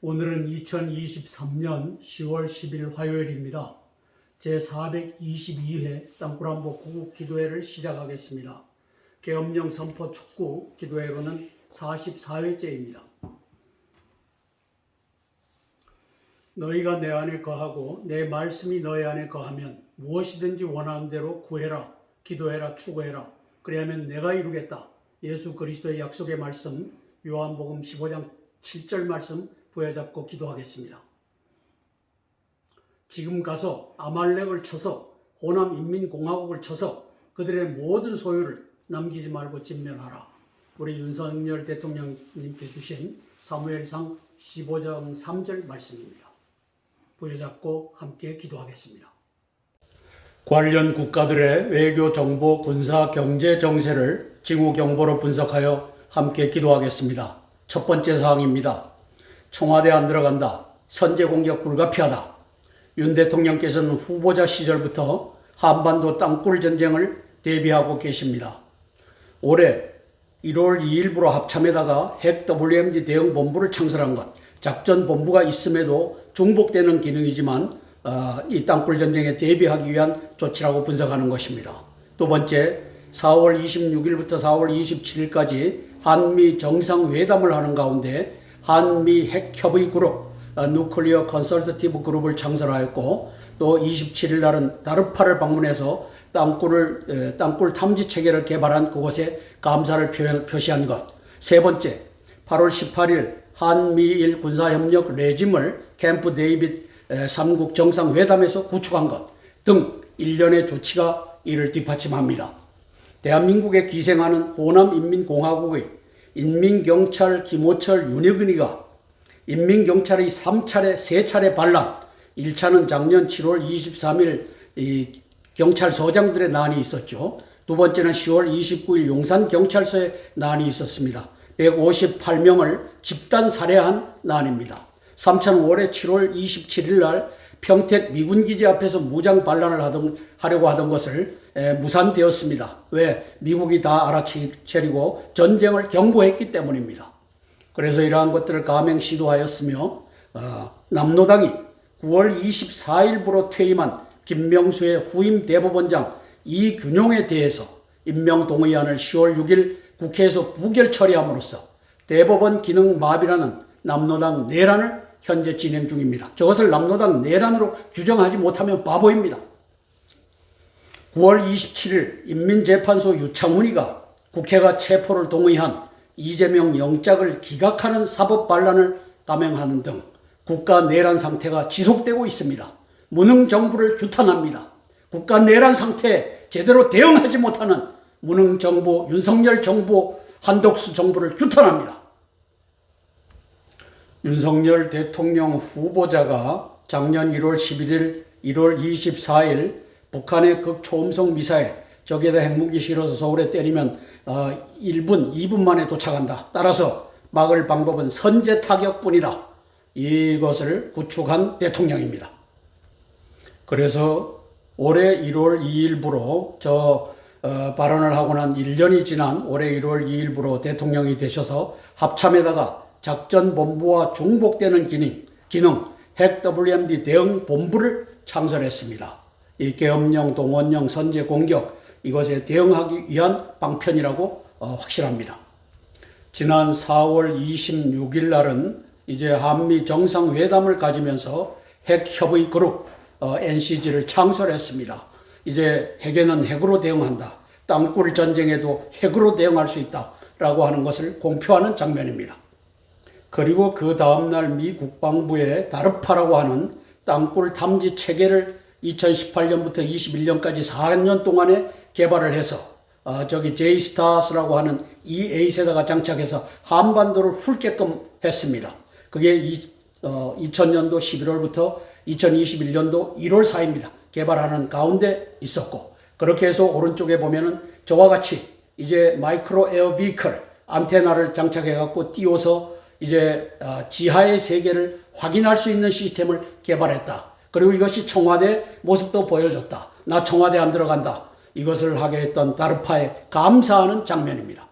오늘은 2023년 10월 10일 화요일입니다. 제422회 땅굴한복 구국 기도회를 시작하겠습니다. 계엄령 선포 촉구 기도회로는 44회째입니다. 너희가 내 안에 거하고 내 말씀이 너희 안에 거하면 무엇이든지 원하는 대로 구해라, 기도해라, 추구해라. 그리하면 내가 이루겠다. 예수 그리스도의 약속의 말씀, 요한복음 15장 7절 말씀 부여잡고 기도하겠습니다. 지금 가서 아말렉을 쳐서 호남 인민공화국을 쳐서 그들의 모든 소유를 남기지 말고 진멸하라. 우리 윤석열 대통령님께 주신 사무엘상 15장 3절 말씀입니다. 부여잡고 함께 기도하겠습니다. 관련 국가들의 외교, 정보, 군사, 경제 정세를 징후 경보로 분석하여 함께 기도하겠습니다. 첫 번째 사항입니다. 청와대 안 들어간다. 선제 공격 불가피하다. 윤 대통령께서는 후보자 시절부터 한반도 땅굴 전쟁을 대비하고 계십니다. 올해 1월 2일부로 합참에다가 핵 WMD 대응 본부를 창설한 것, 작전 본부가 있음에도 중복되는 기능이지만 이 땅굴 전쟁에 대비하기 위한 조치라고 분석하는 것입니다. 두 번째, 4월 26일부터 4월 27일까지 한미 정상회담을 하는 가운데 한미 핵협의 그룹, 누클리어 컨설터티브 그룹을 창설하였고, 또 27일 날은 다르파를 방문해서 땅굴 탐지 체계를 개발한 그곳에 감사를 표시한 것. 세 번째, 8월 18일 한미일 군사협력 레짐을 캠프 데이빗 3국 정상회담에서 구축한 것 등 일련의 조치가 이를 뒷받침합니다. 대한민국에 기생하는 호남인민공화국의 인민경찰 김호철, 윤여근이가 인민경찰의 3차례 반란, 1차는 작년 7월 23일 이 경찰서장들의 난이 있었죠. 두 번째는 10월 29일 용산경찰서에 난이 있었습니다. 158명을 집단 살해한 난입니다. 3차는 올해 7월 27일 날 평택 미군기지 앞에서 무장 반란을 하려고 하던 것을 무산되었습니다. 왜? 미국이 다 알아채리고 전쟁을 경고했기 때문입니다. 그래서 이러한 것들을 감행 시도하였으며 남로당이 9월 24일부로 퇴임한 김명수의 후임 대법원장 이균용에 대해서 임명동의안을 10월 6일 국회에서 부결 처리함으로써 대법원 기능 마비라는 남로당 내란을 현재 진행 중입니다. 저것을 남로당 내란으로 규정하지 못하면 바보입니다. 9월 27일 인민재판소 유창훈이가 국회가 체포를 동의한 이재명 영장을 기각하는 사법 반란을 감행하는 등 국가 내란 상태가 지속되고 있습니다. 무능 정부를 규탄합니다. 국가 내란 상태에 제대로 대응하지 못하는 무능 정부, 윤석열 정부, 한독수 정부를 규탄합니다. 윤석열 대통령 후보자가 작년 1월 11일, 1월 24일 북한의 극초음속 미사일, 적에다 핵무기 실어서 서울에 때리면 1분, 2분 만에 도착한다. 따라서 막을 방법은 선제 타격뿐이다. 이것을 구축한 대통령입니다. 그래서 올해 1월 2일부로 발언을 하고 난 1년이 지난 올해 1월 2일부로 대통령이 되셔서 합참에다가 작전본부와 중복되는 기능 핵 WMD 대응 본부를 창설했습니다. 이 계엄령, 동원령, 선제 공격 이것에 대응하기 위한 방편이라고 확실합니다. 지난 4월 26일 날은 이제 한미 정상회담을 가지면서 핵협의 그룹 NCG를 창설했습니다. 이제 핵에는 핵으로 대응한다. 땅굴 전쟁에도 핵으로 대응할 수 있다라고 하는 것을 공표하는 장면입니다. 그리고 그 다음날 미 국방부의 다르파라고 하는 땅굴 탐지 체계를 2018년부터 21년까지 4년 동안에 개발을 해서 제이스타스라고 하는 EA에다가 장착해서 한반도를 훑게끔 했습니다. 그게 2000년도 11월부터 2021년도 1월 사이입니다. 개발하는 가운데 있었고, 그렇게 해서 오른쪽에 보면은 저와 같이 이제 마이크로 에어 비클 안테나를 장착해 갖고 띄워서 이제 지하의 세계를 확인할 수 있는 시스템을 개발했다. 그리고 이것이 청와대 모습도 보여줬다. 나 청와대 안 들어간다. 이것을 하게 했던 다르파에 감사하는 장면입니다.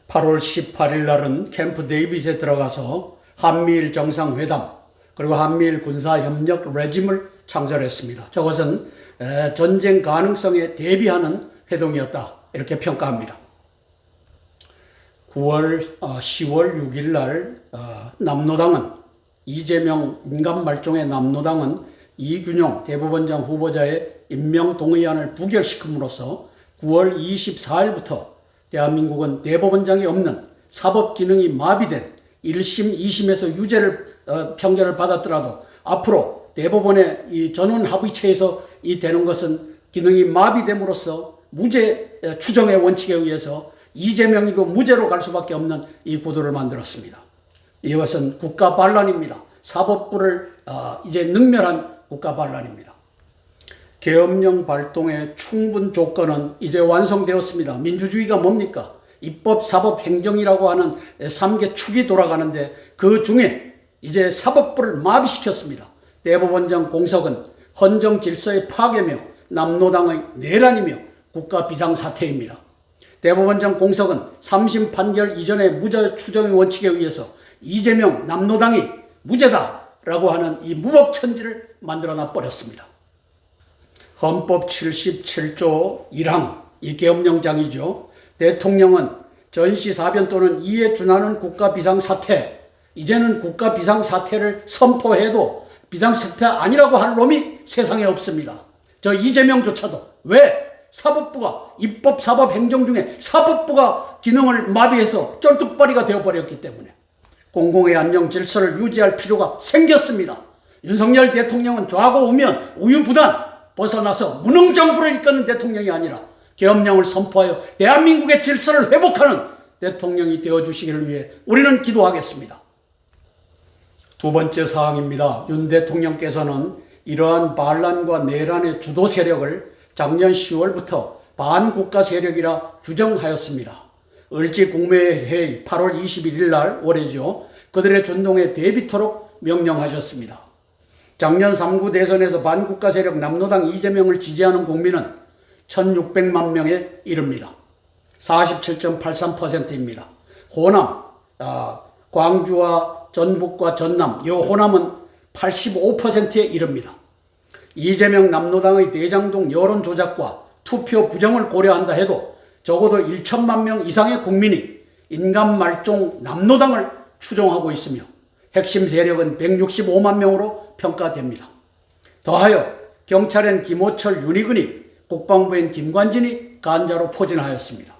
8월 18일 날은 캠프 데이빗에 들어가서 한미일 정상회담 그리고 한미일 군사협력 레짐을 창설했습니다. 저것은 전쟁 가능성에 대비하는 회동이었다 이렇게 평가합니다. 10월 6일 날 남노당은 이재명 인간말종의 남노당은 이균용 대법원장 후보자의 임명 동의안을 부결시킴으로써 9월 24일부터 대한민국은 대법원장이 없는 사법 기능이 마비된 1심, 2심에서 유죄를 판결을 받았더라도 앞으로 대법원의 이 전원 합의체에서 이 되는 것은 기능이 마비됨으로써 무죄 추정의 원칙에 의해서 이재명이고 무죄로 갈 수밖에 없는 이 구도를 만들었습니다. 이것은 국가 반란입니다. 사법부를 이제 능멸한 국가 반란입니다. 계엄령 발동의 충분 조건은 이제 완성되었습니다. 민주주의가 뭡니까? 입법, 사법, 행정이라고 하는 3개 축이 돌아가는데 그 중에 이제 사법부를 마비시켰습니다. 대법원장 공석은 헌정 질서의 파괴며 남노당의 내란이며 국가 비상사태입니다. 대법원장 공석은 3심 판결 이전의 무죄 추정의 원칙에 의해서 이재명 남노당이 무죄다라고 하는 이 무법천지를 만들어놔 버렸습니다. 헌법 77조 1항 이 계엄령장이죠. 대통령은 전시사변 또는 이에 준하는 국가 비상사태, 이제는 국가 비상사태를 선포해도 비상사태 아니라고 할 놈이 세상에 없습니다. 저 이재명조차도 왜? 사법부가 입법, 사법, 행정 중에 사법부가 기능을 마비해서 쩔뚝발이가 되어버렸기 때문에 공공의 안녕 질서를 유지할 필요가 생겼습니다. 윤석열 대통령은 좌고 우면 우유부단 벗어나서 무능정부를 이끄는 대통령이 아니라 계엄령을 선포하여 대한민국의 질서를 회복하는 대통령이 되어주시기를 위해 우리는 기도하겠습니다. 두 번째 사항입니다. 윤 대통령께서는 이러한 반란과 내란의 주도 세력을 작년 10월부터 반국가 세력이라 규정하였습니다. 을지 국무회의 8월 21일 날 올해죠. 그들의 준동에 대비토록 명령하셨습니다. 작년 3구 대선에서 반국가 세력 남노당 이재명을 지지하는 국민은 1600만 명에 이릅니다. 47.83%입니다. 호남, 광주와 전북과 전남, 이 호남은 85%에 이릅니다. 이재명 남노당의 대장동 여론 조작과 투표 부정을 고려한다 해도 적어도 1천만 명 이상의 국민이 인간말종 남노당을 추종하고 있으며 핵심 세력은 165만 명으로 평가됩니다. 더하여 경찰엔 김호철, 윤희근이, 국방부엔 김관진이 간자로 포진하였습니다.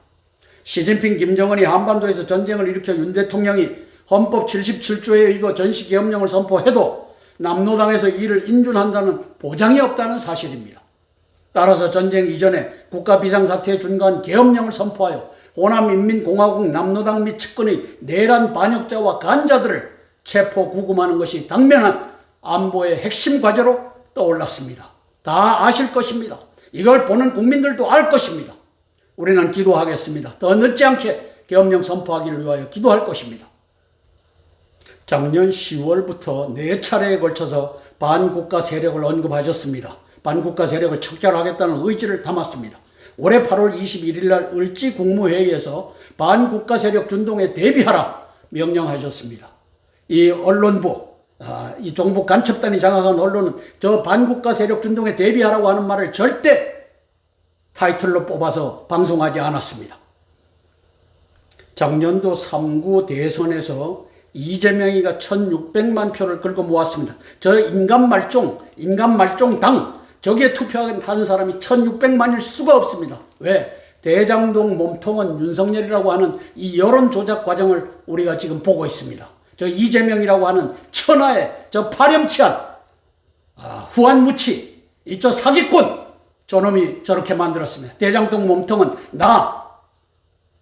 시진핑, 김정은이 한반도에서 전쟁을 일으켜 윤 대통령이 헌법 77조에 의거 전시계엄령을 선포해도 남노당에서 이를 인준한다는 보장이 없다는 사실입니다. 따라서 전쟁 이전에 국가 비상사태에 준거한 계엄령을 선포하여 호남인민공화국 남노당 및 측근의 내란 반역자와 간자들을 체포 구금하는 것이 당면한 안보의 핵심 과제로 떠올랐습니다. 다 아실 것입니다. 이걸 보는 국민들도 알 것입니다. 우리는 기도하겠습니다. 더 늦지 않게 계엄령 선포하기를 위하여 기도할 것입니다. 작년 10월부터 4차례에 걸쳐서 반국가 세력을 언급하셨습니다. 반국가 세력을 척결하겠다는 의지를 담았습니다. 올해 8월 21일 날 을지 국무회의에서 반국가 세력 준동에 대비하라 명령하셨습니다. 이 언론부, 이 종북 간첩단이 장악한 언론은 저 반국가 세력 준동에 대비하라고 하는 말을 절대 타이틀로 뽑아서 방송하지 않았습니다. 작년도 3구 대선에서 이재명이가 1600만 표를 긁어 모았습니다. 저 인간말종당, 저기에 투표하는 사람이 1600만일 수가 없습니다. 왜? 대장동 몸통은 윤석열이라고 하는 이 여론 조작 과정을 우리가 지금 보고 있습니다. 저 이재명이라고 하는 천하의 저 파렴치한 후한무치, 저 사기꾼, 저놈이 저렇게 만들었습니다. 대장동 몸통은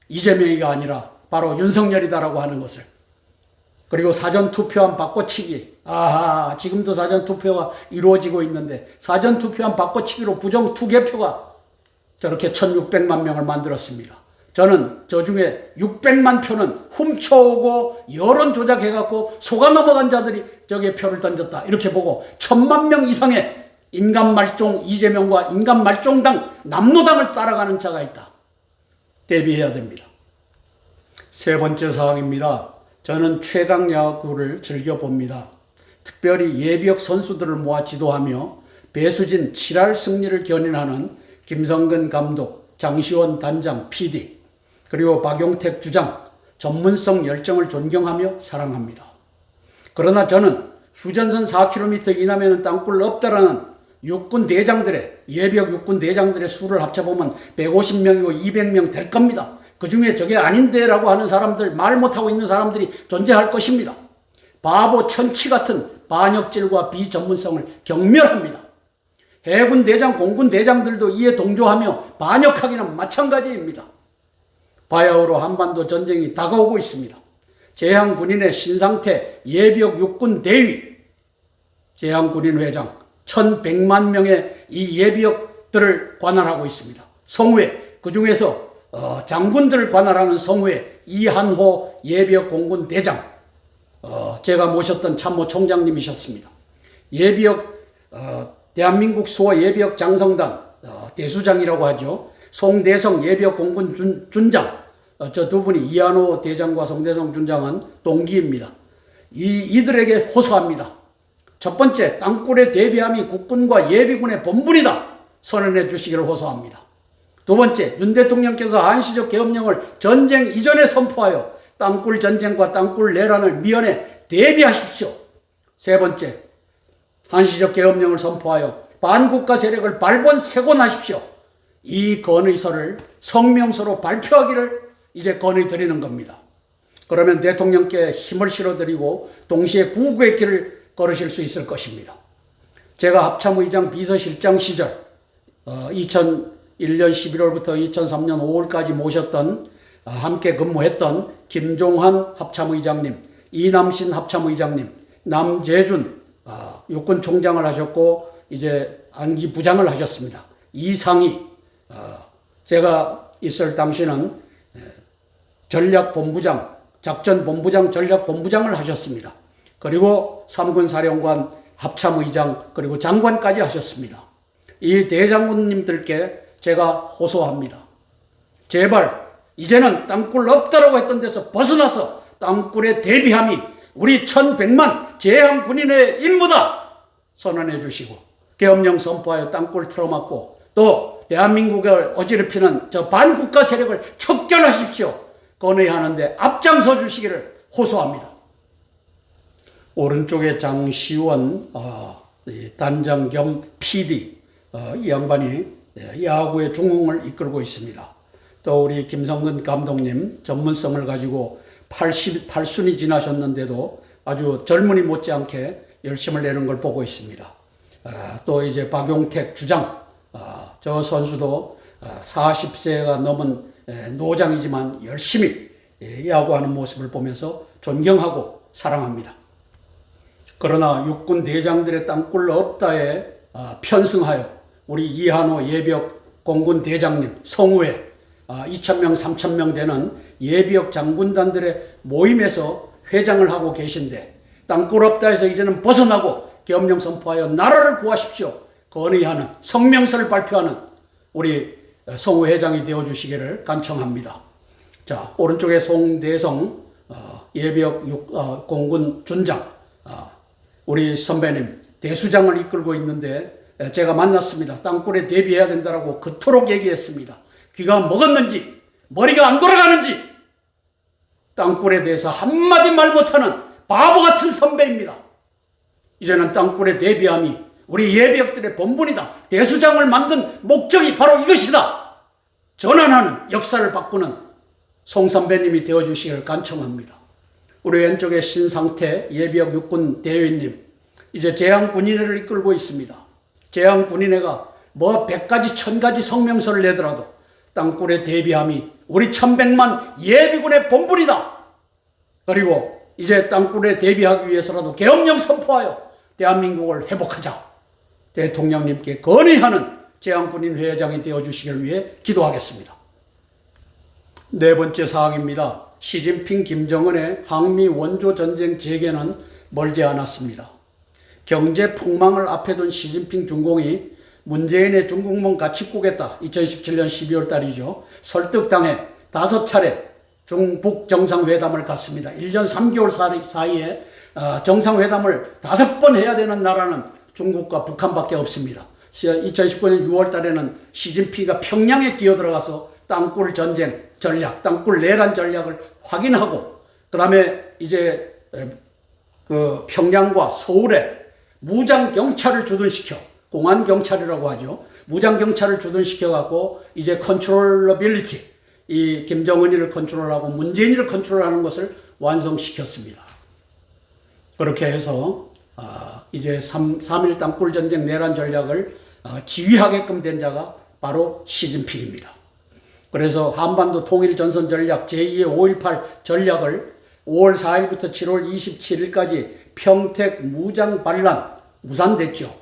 이재명이가 아니라 바로 윤석열이다라고 하는 것을. 그리고 사전투표함 바꿔치기. 지금도 사전투표가 이루어지고 있는데 사전투표함 바꿔치기로 부정 투개표가 저렇게 1600만 명을 만들었습니다. 저는 저 중에 600만 표는 훔쳐오고 여론 조작해갖고 속아 넘어간 자들이 저기에 표를 던졌다 이렇게 보고 1000만 명 이상의 인간말종 이재명과 인간말종당 남노당을 따라가는 자가 있다. 대비해야 됩니다. 세 번째 사항입니다. 저는 최강 야구를 즐겨봅니다. 특별히 예비역 선수들을 모아 지도하며 배수진 7할 승리를 견인하는 김성근 감독, 장시원 단장, PD, 그리고 박용택 주장, 전문성 열정을 존경하며 사랑합니다. 그러나 저는 휴전선 4km 이남에는 땅굴 없다라는 육군 대장들의, 예비역 육군 대장들의 수를 합쳐보면 150명이고 200명 될 겁니다. 그 중에 저게 아닌데 라고 하는 사람들, 말 못하고 있는 사람들이 존재할 것입니다. 바보 천치 같은 반역질과 비전문성을 경멸합니다. 해군 대장, 공군 대장들도 이에 동조하며 반역하기는 마찬가지입니다. 바야흐로 한반도 전쟁이 다가오고 있습니다. 제향군인의 신상태 예비역 육군 대위, 제향군인 회장 1100만 명의 이 예비역들을 관할하고 있습니다. 성후회, 그 중에서 장군들을 관할하는 성후회 이한호 예비역 공군 대장, 제가 모셨던 참모총장님이셨습니다. 예비역 대한민국 수호 예비역 장성단 대수장이라고 하죠. 송대성 예비역 공군 준장, 저 두 분이 이한호 대장과 송대성 준장은 동기입니다. 이들에게 호소합니다. 첫 번째, 땅굴의 대비함이 국군과 예비군의 본분이다 선언해 주시기를 호소합니다. 두 번째, 윤 대통령께서 한시적 계엄령을 전쟁 이전에 선포하여 땅굴 전쟁과 땅굴 내란을 미연에 대비하십시오. 세 번째, 한시적 계엄령을 선포하여 반국가 세력을 발본색원하십시오. 이 건의서를 성명서로 발표하기를 이제 건의드리는 겁니다. 그러면 대통령께 힘을 실어드리고 동시에 구국의 길을 걸으실 수 있을 것입니다. 제가 합참의장 비서실장 시절 2001년 11월부터 2003년 5월까지 모셨던 함께 근무했던 김종환 합참의장님, 이남신 합참의장님, 남재준 육군총장을 하셨고 이제 안기 부장을 하셨습니다. 이상희, 제가 있을 당시는 전략본부장, 작전본부장, 전략본부장을 하셨습니다. 그리고 3군 사령관, 합참의장, 그리고 장관까지 하셨습니다. 이 대장군님들께 제가 호소합니다. 제발 이제는 땅굴 없다라고 했던 데서 벗어나서 땅굴의 대비함이 우리 1100만 제향 군인의 임무다 선언해 주시고 계엄령 선포하여 땅굴 틀어막고 또 대한민국을 어지럽히는 저 반국가 세력을 척결하십시오. 건의하는데 앞장서 주시기를 호소합니다. 오른쪽에 장시원 단장 겸 PD, 이 양반이 야구의 중흥을 이끌고 있습니다. 또 우리 김성근 감독님 전문성을 가지고 88순이 지나셨는데도 아주 젊은이 못지않게 열심을 내는 걸 보고 있습니다. 또 이제 박용택 주장, 저 선수도 40세가 넘은 노장이지만 열심히 야구하는 모습을 보면서 존경하고 사랑합니다. 그러나 육군 대장들의 땅굴 없다에 편승하여 우리 이한호 예비역 공군 대장님 성후에 2,000명, 3,000명 되는 예비역 장군단들의 모임에서 회장을 하고 계신데 땅굴 없다 해서 이제는 벗어나고 계엄령 선포하여 나라를 구하십시오 건의하는 성명서를 발표하는 우리 성우 회장이 되어주시기를 간청합니다. 자, 오른쪽에 송대성 예비역 공군 준장, 우리 선배님 대수장을 이끌고 있는데 제가 만났습니다. 땅굴에 대비해야 된다고 그토록 얘기했습니다. 귀가 먹었는지 머리가 안 돌아가는지 땅굴에 대해서 한마디 말 못하는 바보 같은 선배입니다. 이제는 땅굴에 대비함이 우리 예비역들의 본분이다. 대수장을 만든 목적이 바로 이것이다. 전환하는 역사를 바꾸는 송 선배님이 되어주시기를 간청합니다. 우리 왼쪽에 신상태 예비역 육군 대위님, 이제 제향군인회를 이끌고 있습니다. 제향군인회가 뭐 100가지 1000가지 성명서를 내더라도 땅굴의 대비함이 우리 1100만 예비군의 본분이다. 그리고 이제 땅굴에 대비하기 위해서라도 계엄령 선포하여 대한민국을 회복하자. 대통령님께 건의하는 제향군인 회장이 되어주시기를 위해 기도하겠습니다. 네 번째 사항입니다. 시진핑 김정은의 항미 원조 전쟁 재개는 멀지 않았습니다. 경제 폭망을 앞에 둔 시진핑 중공이 문재인의 중국몽 같이 꾸겠다. 2017년 12월 달이죠. 설득당해 5차례 중북 정상회담을 갔습니다. 1년 3개월 사이에 정상회담을 5번 해야 되는 나라는 중국과 북한밖에 없습니다. 2019년 6월 달에는 시진핑이가 평양에 기어들어가서 땅굴 전쟁 전략, 땅굴 내란 전략을 확인하고, 그 다음에 이제 그 평양과 서울에 무장 경찰을 주둔시켜, 공안 경찰이라고 하죠. 무장 경찰을 주둔시켜 갖고 이제 컨트롤러빌리티, 이 김정은이를 컨트롤하고 문재인이를 컨트롤하는 것을 완성시켰습니다. 그렇게 해서 이제 3.1 땅굴 전쟁 내란 전략을 지휘하게끔 된 자가 바로 시진핑입니다. 그래서 한반도 통일 전선 전략 제2의 5.18 전략을 5월 4일부터 7월 27일까지 평택 무장 반란 무산됐죠.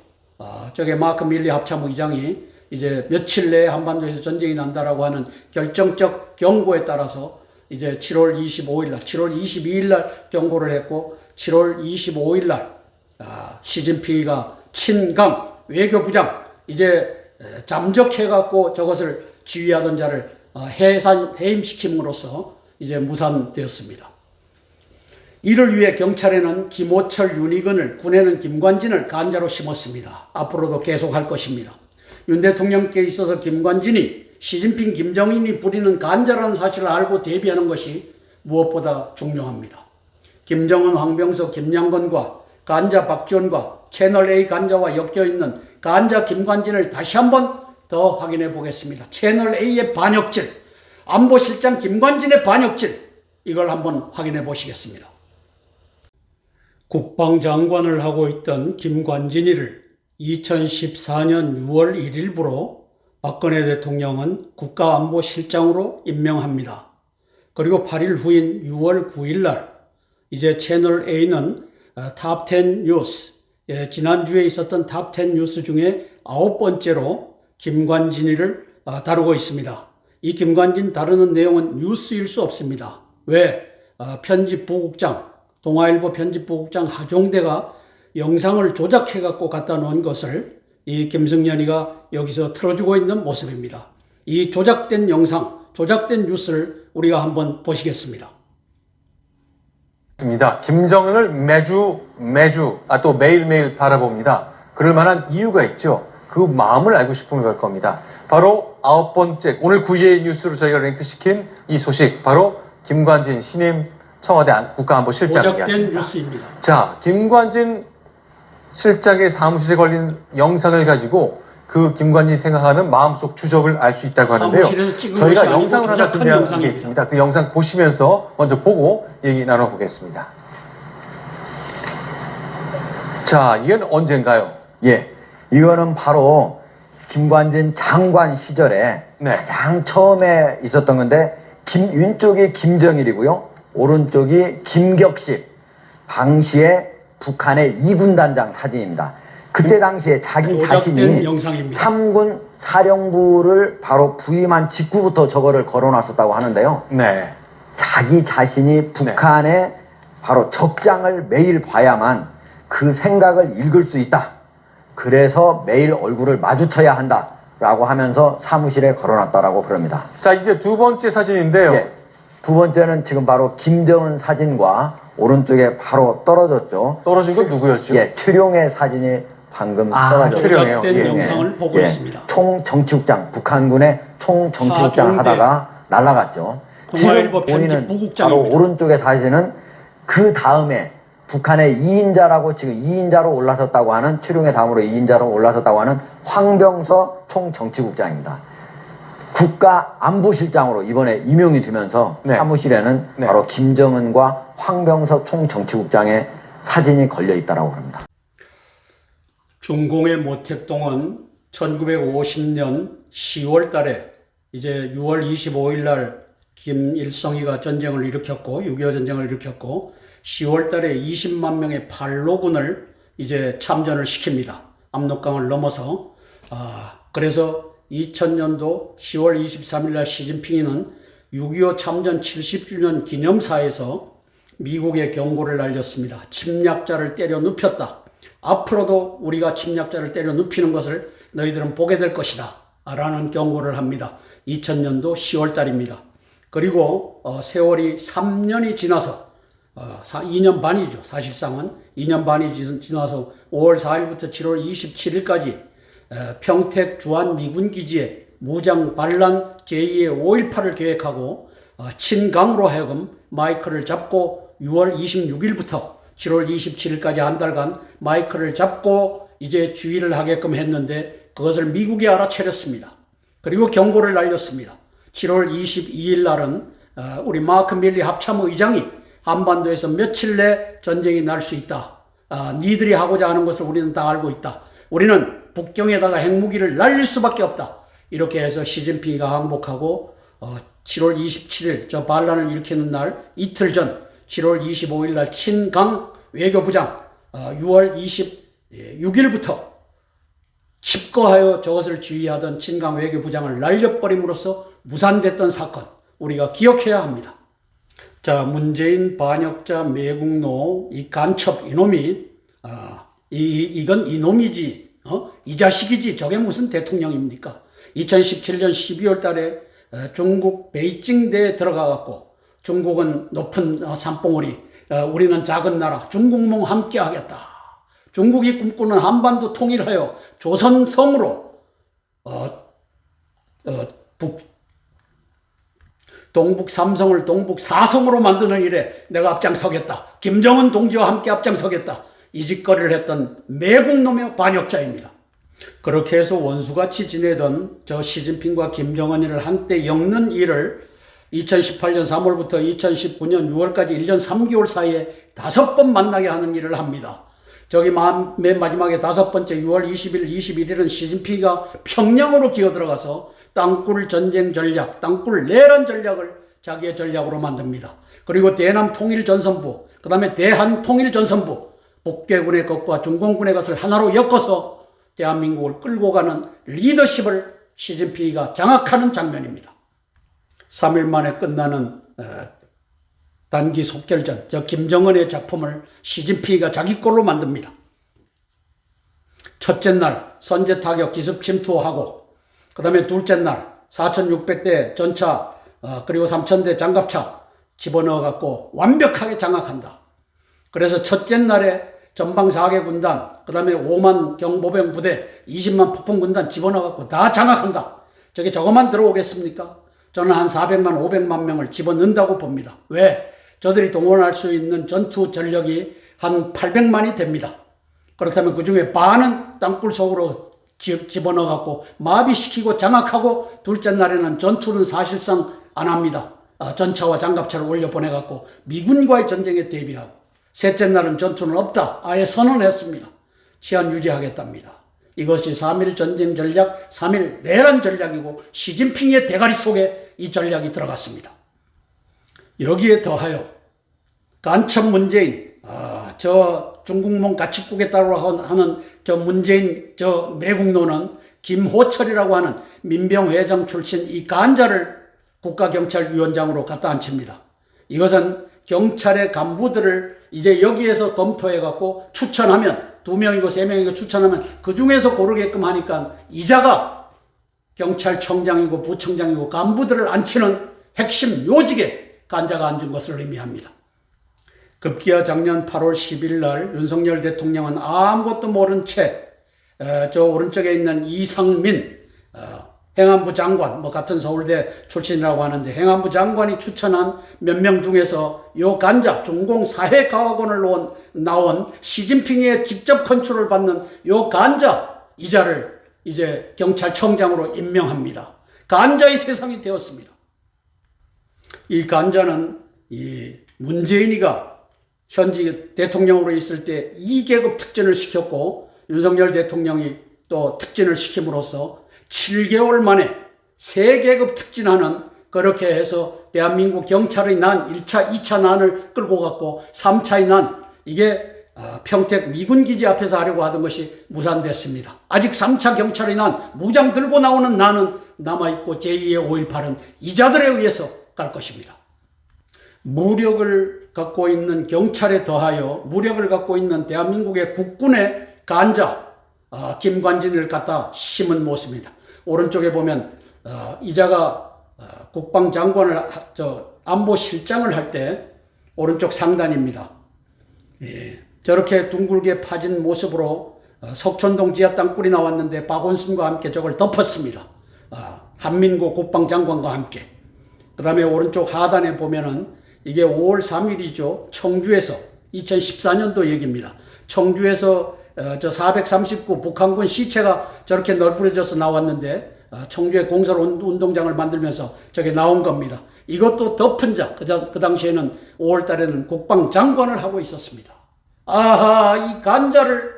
저게 마크 밀리 합참 의장이 이제 며칠 내에 한반도에서 전쟁이 난다라고 하는 결정적 경고에 따라서 이제 7월 25일 날, 7월 22일 날 경고를 했고, 7월 25일 날 시진핑이가 친강 외교부장 이제 잠적해갖고 저것을 지휘하던 자를 해임시킴으로써 이제 무산되었습니다. 이를 위해 경찰에는 김호철, 윤희근을, 군에는 김관진을 간자로 심었습니다. 앞으로도 계속할 것입니다. 윤 대통령께 있어서 김관진이 시진핑, 김정인이 부리는 간자라는 사실을 알고 대비하는 것이 무엇보다 중요합니다. 김정은, 황병석, 김양건과 간자 박지원과 채널A 간자와 엮여있는 간자 김관진을 다시 한번 더 확인해 보겠습니다. 채널A의 반역질, 안보실장 김관진의 반역질, 이걸 한번 확인해 보시겠습니다. 국방장관을 하고 있던 김관진이를 2014년 6월 1일부로 박근혜 대통령은 국가안보실장으로 임명합니다. 그리고 8일 후인 6월 9일 날 이제 채널A는 탑10 뉴스, 지난주에 있었던 탑10 뉴스 중에 9번째로 김관진이를 다루고 있습니다. 이 김관진 다루는 내용은 뉴스일 수 없습니다. 왜? 편집부국장, 동아일보 편집부국장 하종대가 영상을 조작해 갖고 갖다 놓은 것을 이 김승연이가 여기서 틀어주고 있는 모습입니다. 이 조작된 영상, 조작된 뉴스를 우리가 한번 보시겠습니다. 김정은을 매주 또 매일매일 바라봅니다. 그럴 만한 이유가 있죠. 그 마음을 알고 싶은 걸 겁니다. 바로 9번째, 오늘 9위의 뉴스로 저희가 랭크시킨 이 소식, 바로 김관진 신임 청와대 국가안보실장 조작된 뉴스입니다. 자, 김관진 실장의 사무실에 걸린 영상을 가지고 그 김관진이 생각하는 마음속 추적을 알 수 있다고 하는데요. 저희가 영상을 하나 준비한 게 있습니다. 그 영상 보시면서 먼저 보고 얘기 나눠보겠습니다. 자, 이건 언젠가요? 예, 이거는 바로 김관진 장관 시절에 가장 처음에 있었던 건데, 왼쪽이 김정일이고요, 오른쪽이 김격식, 당시에 북한의 2군단장 사진입니다. 그때 당시에 자기 자신이 영상입니다. 3군 사령부를 바로 부임한 직후부터 저거를 걸어놨었다고 하는데요. 네. 자기 자신이 북한의 바로 적장을 매일 봐야만 그 생각을 읽을 수 있다. 그래서 매일 얼굴을 마주쳐야 한다라고 하면서 사무실에 걸어놨다라고 그럽니다. 자, 이제 두 번째 사진인데요. 예, 두 번째는 지금 바로 김정은 사진과 오른쪽에 바로 떨어졌죠. 떨어진 건 누구였죠? 예, 최룡의 사진이 방금 떨어졌죠. 조작된 영상을 보고 있습니다. 총정치국장, 북한군의 총정치국장 하다가 날아갔죠. 동아일보 본인은 편집부국장입니다. 바로 오른쪽의 사진은 그 다음에 북한의 2인자라고 지금 2인자로 올라섰다고 하는, 최룡의 다음으로 2인자로 올라섰다고 하는 황병서 총정치국장입니다. 국가안보실장으로 이번에 임용이 되면서 사무실에는 바로 김정은과 황병서 총정치국장의 사진이 걸려 있다고 합니다. 중공의 모택동은 1950년 10월 달에 이제 6월 25일 날 김일성이가 전쟁을 일으켰고, 6.25 전쟁을 일으켰고, 10월 달에 20만 명의 팔로군을 이제 참전을 시킵니다. 압록강을 넘어서. 그래서 2000년도 10월 23일 날 시진핑이는 6.25 참전 70주년 기념사에서 미국의 경고를 날렸습니다. 침략자를 때려 눕혔다. 앞으로도 우리가 침략자를 때려 눕히는 것을 너희들은 보게 될 것이다. 라는 경고를 합니다. 2000년도 10월 달입니다. 그리고 세월이 3년이 지나서 2년 반이죠. 사실상은 2년 반이 지나서 5월 4일부터 7월 27일까지 평택 주한 미군기지에 무장 반란 제2의 5.18을 계획하고 친강으로 하여금 마이크를 잡고 6월 26일부터 7월 27일까지 한 달간 마이크를 잡고 이제 주의를 하게끔 했는데 그것을 미국이 알아차렸습니다. 그리고 경고를 날렸습니다. 7월 22일 날은 우리 마크 밀리 합참의장이 한반도에서 며칠 내 전쟁이 날 수 있다. 니들이 하고자 하는 것을 우리는 다 알고 있다. 우리는 북경에다가 핵무기를 날릴 수밖에 없다. 이렇게 해서 시진핑이가 항복하고 7월 27일 저 반란을 일으키는 날 이틀 전 7월 25일 날 친강 외교부장 6월 26일부터 칩거하여 저것을 지휘하던 친강 외교부장을 날려버림으로써 무산됐던 사건 우리가 기억해야 합니다. 자, 문재인 반역자 매국노 이 간첩 이놈이 이건 이놈이지 이 자식이지 저게 무슨 대통령입니까? 2017년 12월 달에 중국 베이징대에 들어가 갖고 중국은 높은 산봉우리 우리는 작은 나라 중국몽 함께 하겠다. 중국이 꿈꾸는 한반도 통일하여 조선성으로 동북 삼성을 동북 사성으로 만드는 일에 내가 앞장서겠다. 김정은 동지와 함께 앞장서겠다. 이 짓거리를 했던 매국놈의 반역자입니다. 그렇게 해서 원수같이 지내던 저 시진핑과 김정은이를 한때 엮는 일을 2018년 3월부터 2019년 6월까지 1년 3개월 사이에 5번 만나게 하는 일을 합니다. 저기 맨 마지막에 5번째 6월 20일, 21일은 시진핑이가 평양으로 기어들어가서 땅굴 전쟁 전략, 땅굴 내란 전략을 자기의 전략으로 만듭니다. 그리고 대남통일전선부, 그 다음에 대한통일전선부, 북괴군의 것과 중공군의 것을 하나로 엮어서 대한민국을 끌고 가는 리더십을 시진핑이가 장악하는 장면입니다. 3일 만에 끝나는 단기 속결전, 저 김정은의 작품을 시진핑이가 자기 걸로 만듭니다. 첫째 날 선제 타격 기습 침투하고 그 다음에 둘째 날 4,600대 전차 그리고 3,000대 장갑차 집어넣어 갖고 완벽하게 장악한다. 그래서 첫째 날에 전방 4개 군단 그 다음에 5만 경보병 부대 20만 폭풍 군단 집어넣어 갖고 다 장악한다. 저거만 들어오겠습니까? 저는 한 400만 500만 명을 집어넣는다고 봅니다. 왜? 저들이 동원할 수 있는 전투 전력이 한 800만이 됩니다. 그렇다면 그 중에 반은 땅굴 속으로 집어넣어 갖고 마비시키고 장악하고 둘째 날에는 전투는 사실상 안 합니다. 전차와 장갑차를 올려보내 갖고 미군과의 전쟁에 대비하고 셋째 날은 전투는 없다. 아예 선언했습니다. 시한 유지하겠답니다. 이것이 3.1 전쟁 전략, 3.1 내란 전략이고 시진핑의 대가리 속에 이 전략이 들어갔습니다. 여기에 더하여 간첩 문재인, 저 중국몽 같이 꾸겠다고 하는 저 문재인 저 매국노는 김호철이라고 하는 민병회장 출신 이 간자를 국가경찰위원장으로 갖다 앉힙니다. 이것은 경찰의 간부들을 이제 여기에서 검토해갖고 추천하면 2명이고 3명이고 추천하면 그 중에서 고르게끔 하니까 이자가 경찰청장이고 부청장이고 간부들을 앉히는 핵심 요직에 간자가 앉은 것을 의미합니다. 급기야 작년 8월 10일 날 윤석열 대통령은 아무것도 모른 채 저 오른쪽에 있는 이상민 행안부 장관, 같은 서울대 출신이라고 하는데 행안부 장관이 추천한 몇 명 중에서 요 간자 중공 사회과학원을 나온 시진핑의 직접 컨트롤을 받는 요 간자 이자를 이제 경찰청장으로 임명합니다. 간자의 세상이 되었습니다. 이 간자는 이 문재인이가 현직 대통령으로 있을 때 2계급 특진을 시켰고 윤석열 대통령이 또 특진을 시킴으로써 7개월 만에 3계급 특진하는 그렇게 해서 대한민국 경찰의 난 1차, 2차 난을 끌고 갔고 3차의 난 이게 평택 미군기지 앞에서 하려고 하던 것이 무산됐습니다. 아직 3차 경찰의 난, 무장 들고 나오는 난은 남아있고 제2의 5.18은 이자들에 의해서 갈 것입니다. 무력을 갖고 있는 경찰에 더하여 무력을 갖고 있는 대한민국의 국군의 간자 김관진을 갖다 심은 모습입니다. 오른쪽에 보면 이자가 국방장관을 안보실장을 할 때 오른쪽 상단입니다. 예, 저렇게 둥글게 파진 모습으로 석촌동 지하 땅굴이 나왔는데 박원순과 함께 저걸 덮었습니다. 한민구 국방장관과 함께. 그 다음에 오른쪽 하단에 보면은 이게 5월 3일이죠. 청주에서 2014년도 얘기입니다. 청주에서 저 439 북한군 시체가 저렇게 널브러져서 나왔는데 청주에 공설 운동장을 만들면서 저게 나온 겁니다. 이것도 덮은 자, 그 당시에는 5월 달에는 국방장관을 하고 있었습니다. 아하, 이 간자를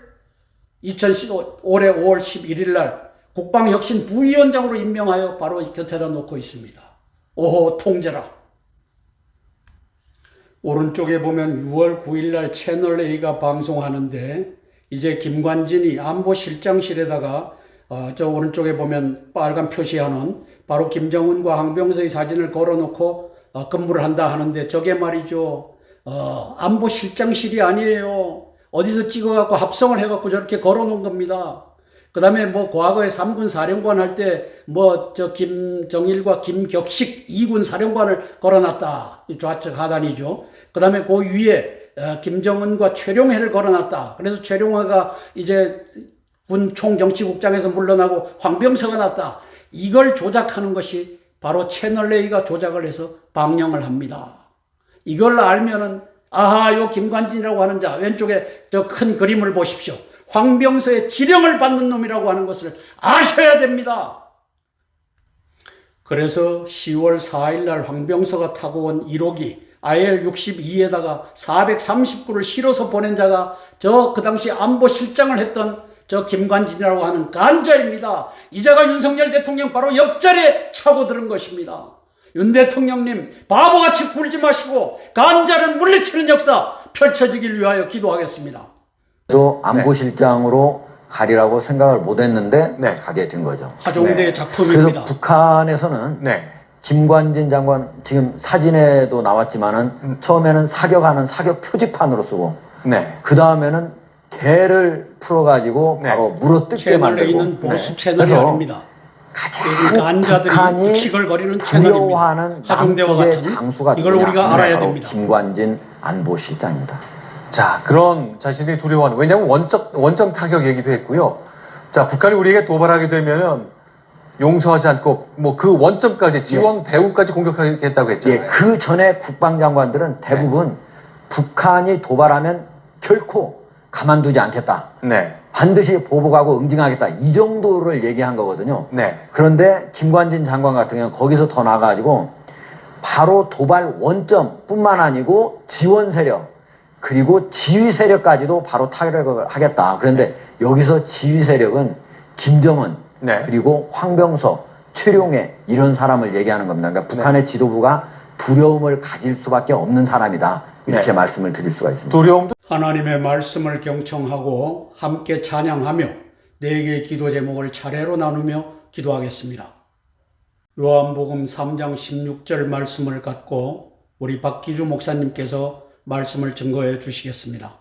올해 5월 11일 날 국방혁신 부위원장으로 임명하여 바로 곁에다 놓고 있습니다. 오호, 통제라. 오른쪽에 보면 6월 9일 날 채널A가 방송하는데 이제 김관진이 안보실장실에다가 저 오른쪽에 보면 빨간 표시하는 바로 김정은과 황병서의 사진을 걸어놓고 근무를 한다 하는데 저게 말이죠. 안보실장실이 아니에요. 어디서 찍어갖고 합성을 해갖고 저렇게 걸어놓은 겁니다. 그 다음에 뭐 과거에 3군 사령관 할 때 뭐 저 김정일과 김격식 2군 사령관을 걸어놨다. 좌측 하단이죠. 그 다음에 그 위에 김정은과 최룡해를 걸어놨다. 그래서 최룡해가 이제 군 총정치국장에서 물러나고 황병서가 났다. 이걸 조작하는 것이 바로 채널A가 조작을 해서 방영을 합니다. 이걸 알면은 아하, 요 김관진이라고 하는 자 왼쪽에 저 큰 그림을 보십시오. 황병서의 지령을 받는 놈이라고 하는 것을 아셔야 됩니다. 그래서 10월 4일 날 황병서가 타고 온 1호기 IL-62에다가 439를 실어서 보낸 자가 그 당시 안보실장을 했던 저 김관진이라고 하는 간자입니다. 이 자가 윤석열 대통령 바로 옆자리에 차고 들은 것입니다. 윤 대통령님 바보같이 굴지 마시고 간자를 물리치는 역사 펼쳐지길 위하여 기도하겠습니다. 또 안보실장으로 가리라고 생각을 못했는데 네. 가게 된 거죠. 하종대의 작품입니다. 그래서 북한에서는 김관진 장관 지금 사진에도 나왔지만은 처음에는 사격하는 사격 표지판으로 쓰고 그 다음에는 개를 풀어가지고 바로 물어뜯게 채널에 만들고 있는 보수 채널이 아닙니다. 가장 간자들이 북한이 득식을거리는 채널입니다. 두려워하는 하종대와 같은 장수가 이걸 누구냐? 우리가 알아야 바로 됩니다. 김관진 안보실장입니다. 자, 그런 자신들이 두려워하는, 왜냐하면 원점 타격 얘기도 했고요. 자, 북한이 우리에게 도발하게 되면은 용서하지 않고 뭐 그 원점까지 지원 배후까지 공격하겠다고 했잖아요. 그 전에 국방장관들은 대부분 북한이 도발하면 결코 가만두지 않겠다. 반드시 보복하고 응징하겠다. 이 정도를 얘기한 거거든요. 그런데 김관진 장관 같은 경우는 거기서 더 나아가지고 바로 도발 원점뿐만 아니고 지원 세력 그리고 지휘 세력까지도 바로 타격을 하겠다. 그런데 여기서 지휘 세력은 김정은 그리고 황병서, 최룡해 이런 사람을 얘기하는 겁니다. 그러니까 북한의 지도부가 두려움을 가질 수밖에 없는 사람이다. 이렇게 말씀을 드릴 수가 있습니다. 두려움도 하나님의 말씀을 경청하고 함께 찬양하며 4개의 기도 제목을 차례로 나누며 기도하겠습니다. 요한복음 3장 16절 말씀을 갖고 우리 박기주 목사님께서 말씀을 증거해 주시겠습니다.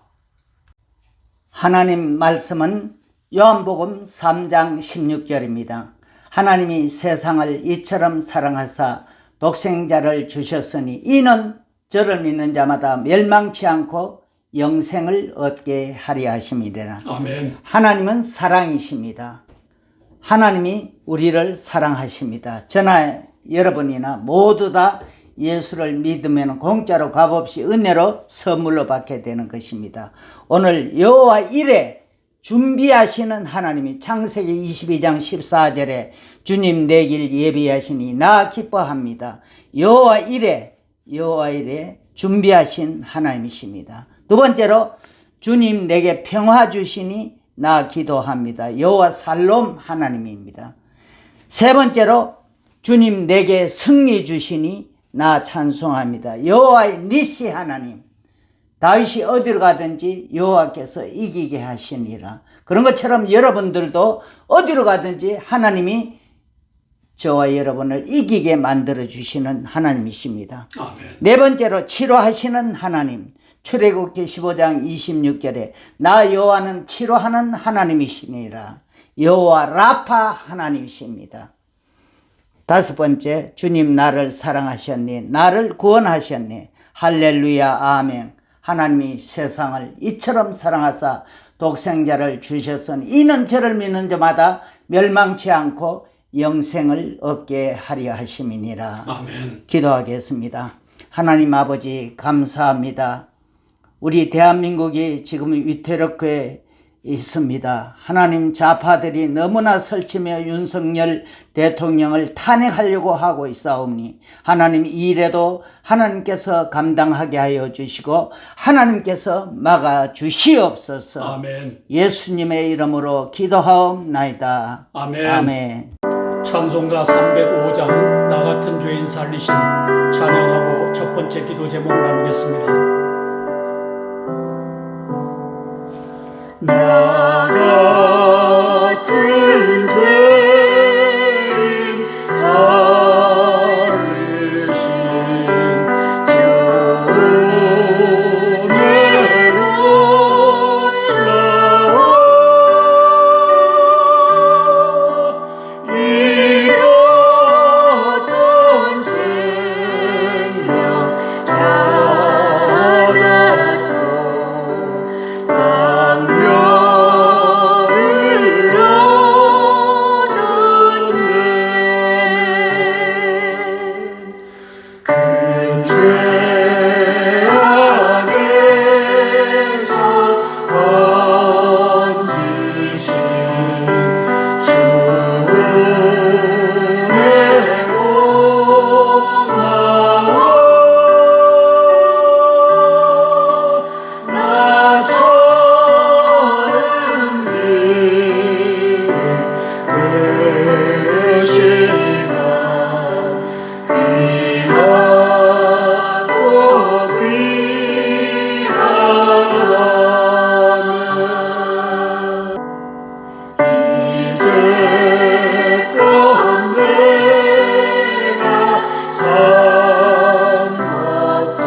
하나님 말씀은 요한복음 3장 16절입니다. 하나님이 세상을 이처럼 사랑하사 독생자를 주셨으니 이는 저를 믿는 자마다 멸망치 않고 영생을 얻게 하려 하심이라. 아멘. 하나님은 사랑이십니다. 하나님이 우리를 사랑하십니다. 저나 여러분이나 모두 다 예수를 믿으면 공짜로 값없이 은혜로 선물로 받게 되는 것입니다. 오늘 여호와 일에 준비하시는 하나님이 창세기 22장 14절에 주님 내 길 예비하시니 나 기뻐합니다. 여호와 일에 준비하신 하나님이십니다. 두 번째로 주님 내게 평화 주시니 나 기도합니다. 여호와 살롬 하나님입니다. 세 번째로 주님 내게 승리 주시니 나 찬송합니다. 여호와의 니시 하나님. 다윗이 어디로 가든지 여호와께서 이기게 하시니라. 그런 것처럼 여러분들도 어디로 가든지 하나님이 저와 여러분을 이기게 만들어 주시는 하나님이십니다. 아멘. 네 번째로 치료하시는 하나님. 출애굽기 15장 26절에 나 여호와는 치료하는 하나님이시니라. 여호와 라파 하나님이십니다. 5번째, 주님 나를 사랑하셨니? 나를 구원하셨니? 할렐루야, 아멘. 하나님이 세상을 이처럼 사랑하사 독생자를 주셨으니 이는 저를 믿는 자마다 멸망치 않고 영생을 얻게 하려 하심이니라. 아멘. 기도하겠습니다. 하나님 아버지 감사합니다. 우리 대한민국이 지금 위태롭게 있습니다. 하나님, 좌파들이 너무나 설치며 윤석열 대통령을 탄핵하려고 하고 있사오니 하나님, 이 일에도 하나님께서 감당하게 하여 주시고 하나님께서 막아 주시옵소서. 아멘. 예수님의 이름으로 기도하옵나이다. 아멘. 아멘. 찬송가 305장 나 같은 죄인 살리신 찬양하고 첫 번째 기도 제목 나누겠습니다. 나 같은 죄인 살리신 주 은혜로 올라와 잃었던 생명 찾았고 광명을 얻었네. 큰 죄 안에서 건지신 주 은혜로 나와 나 처음 믿은 그 시간 귀하고 귀하네. 이제껏 내가 산 것도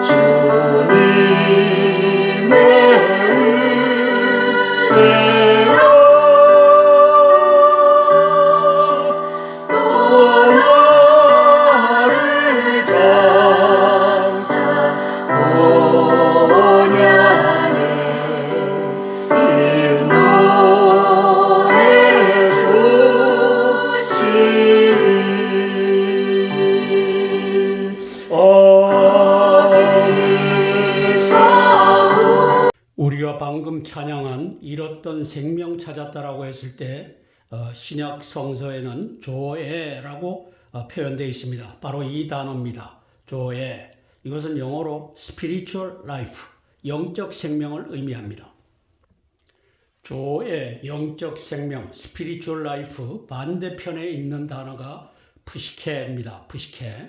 주님의 은혜로 또 나를 장차 보냐네. 인도해 주시리. 우리가 방금 찬양한 잃었던 생명 찾았다라고 했을 때 신약 성서에는 조에라고 표현되어 있습니다. 바로 이 단어입니다. 조에. 이것은 영어로 spiritual life, 영적 생명을 의미합니다. 조의 영적 생명, spiritual life 반대편에 있는 단어가 푸시케입니다. 푸시케.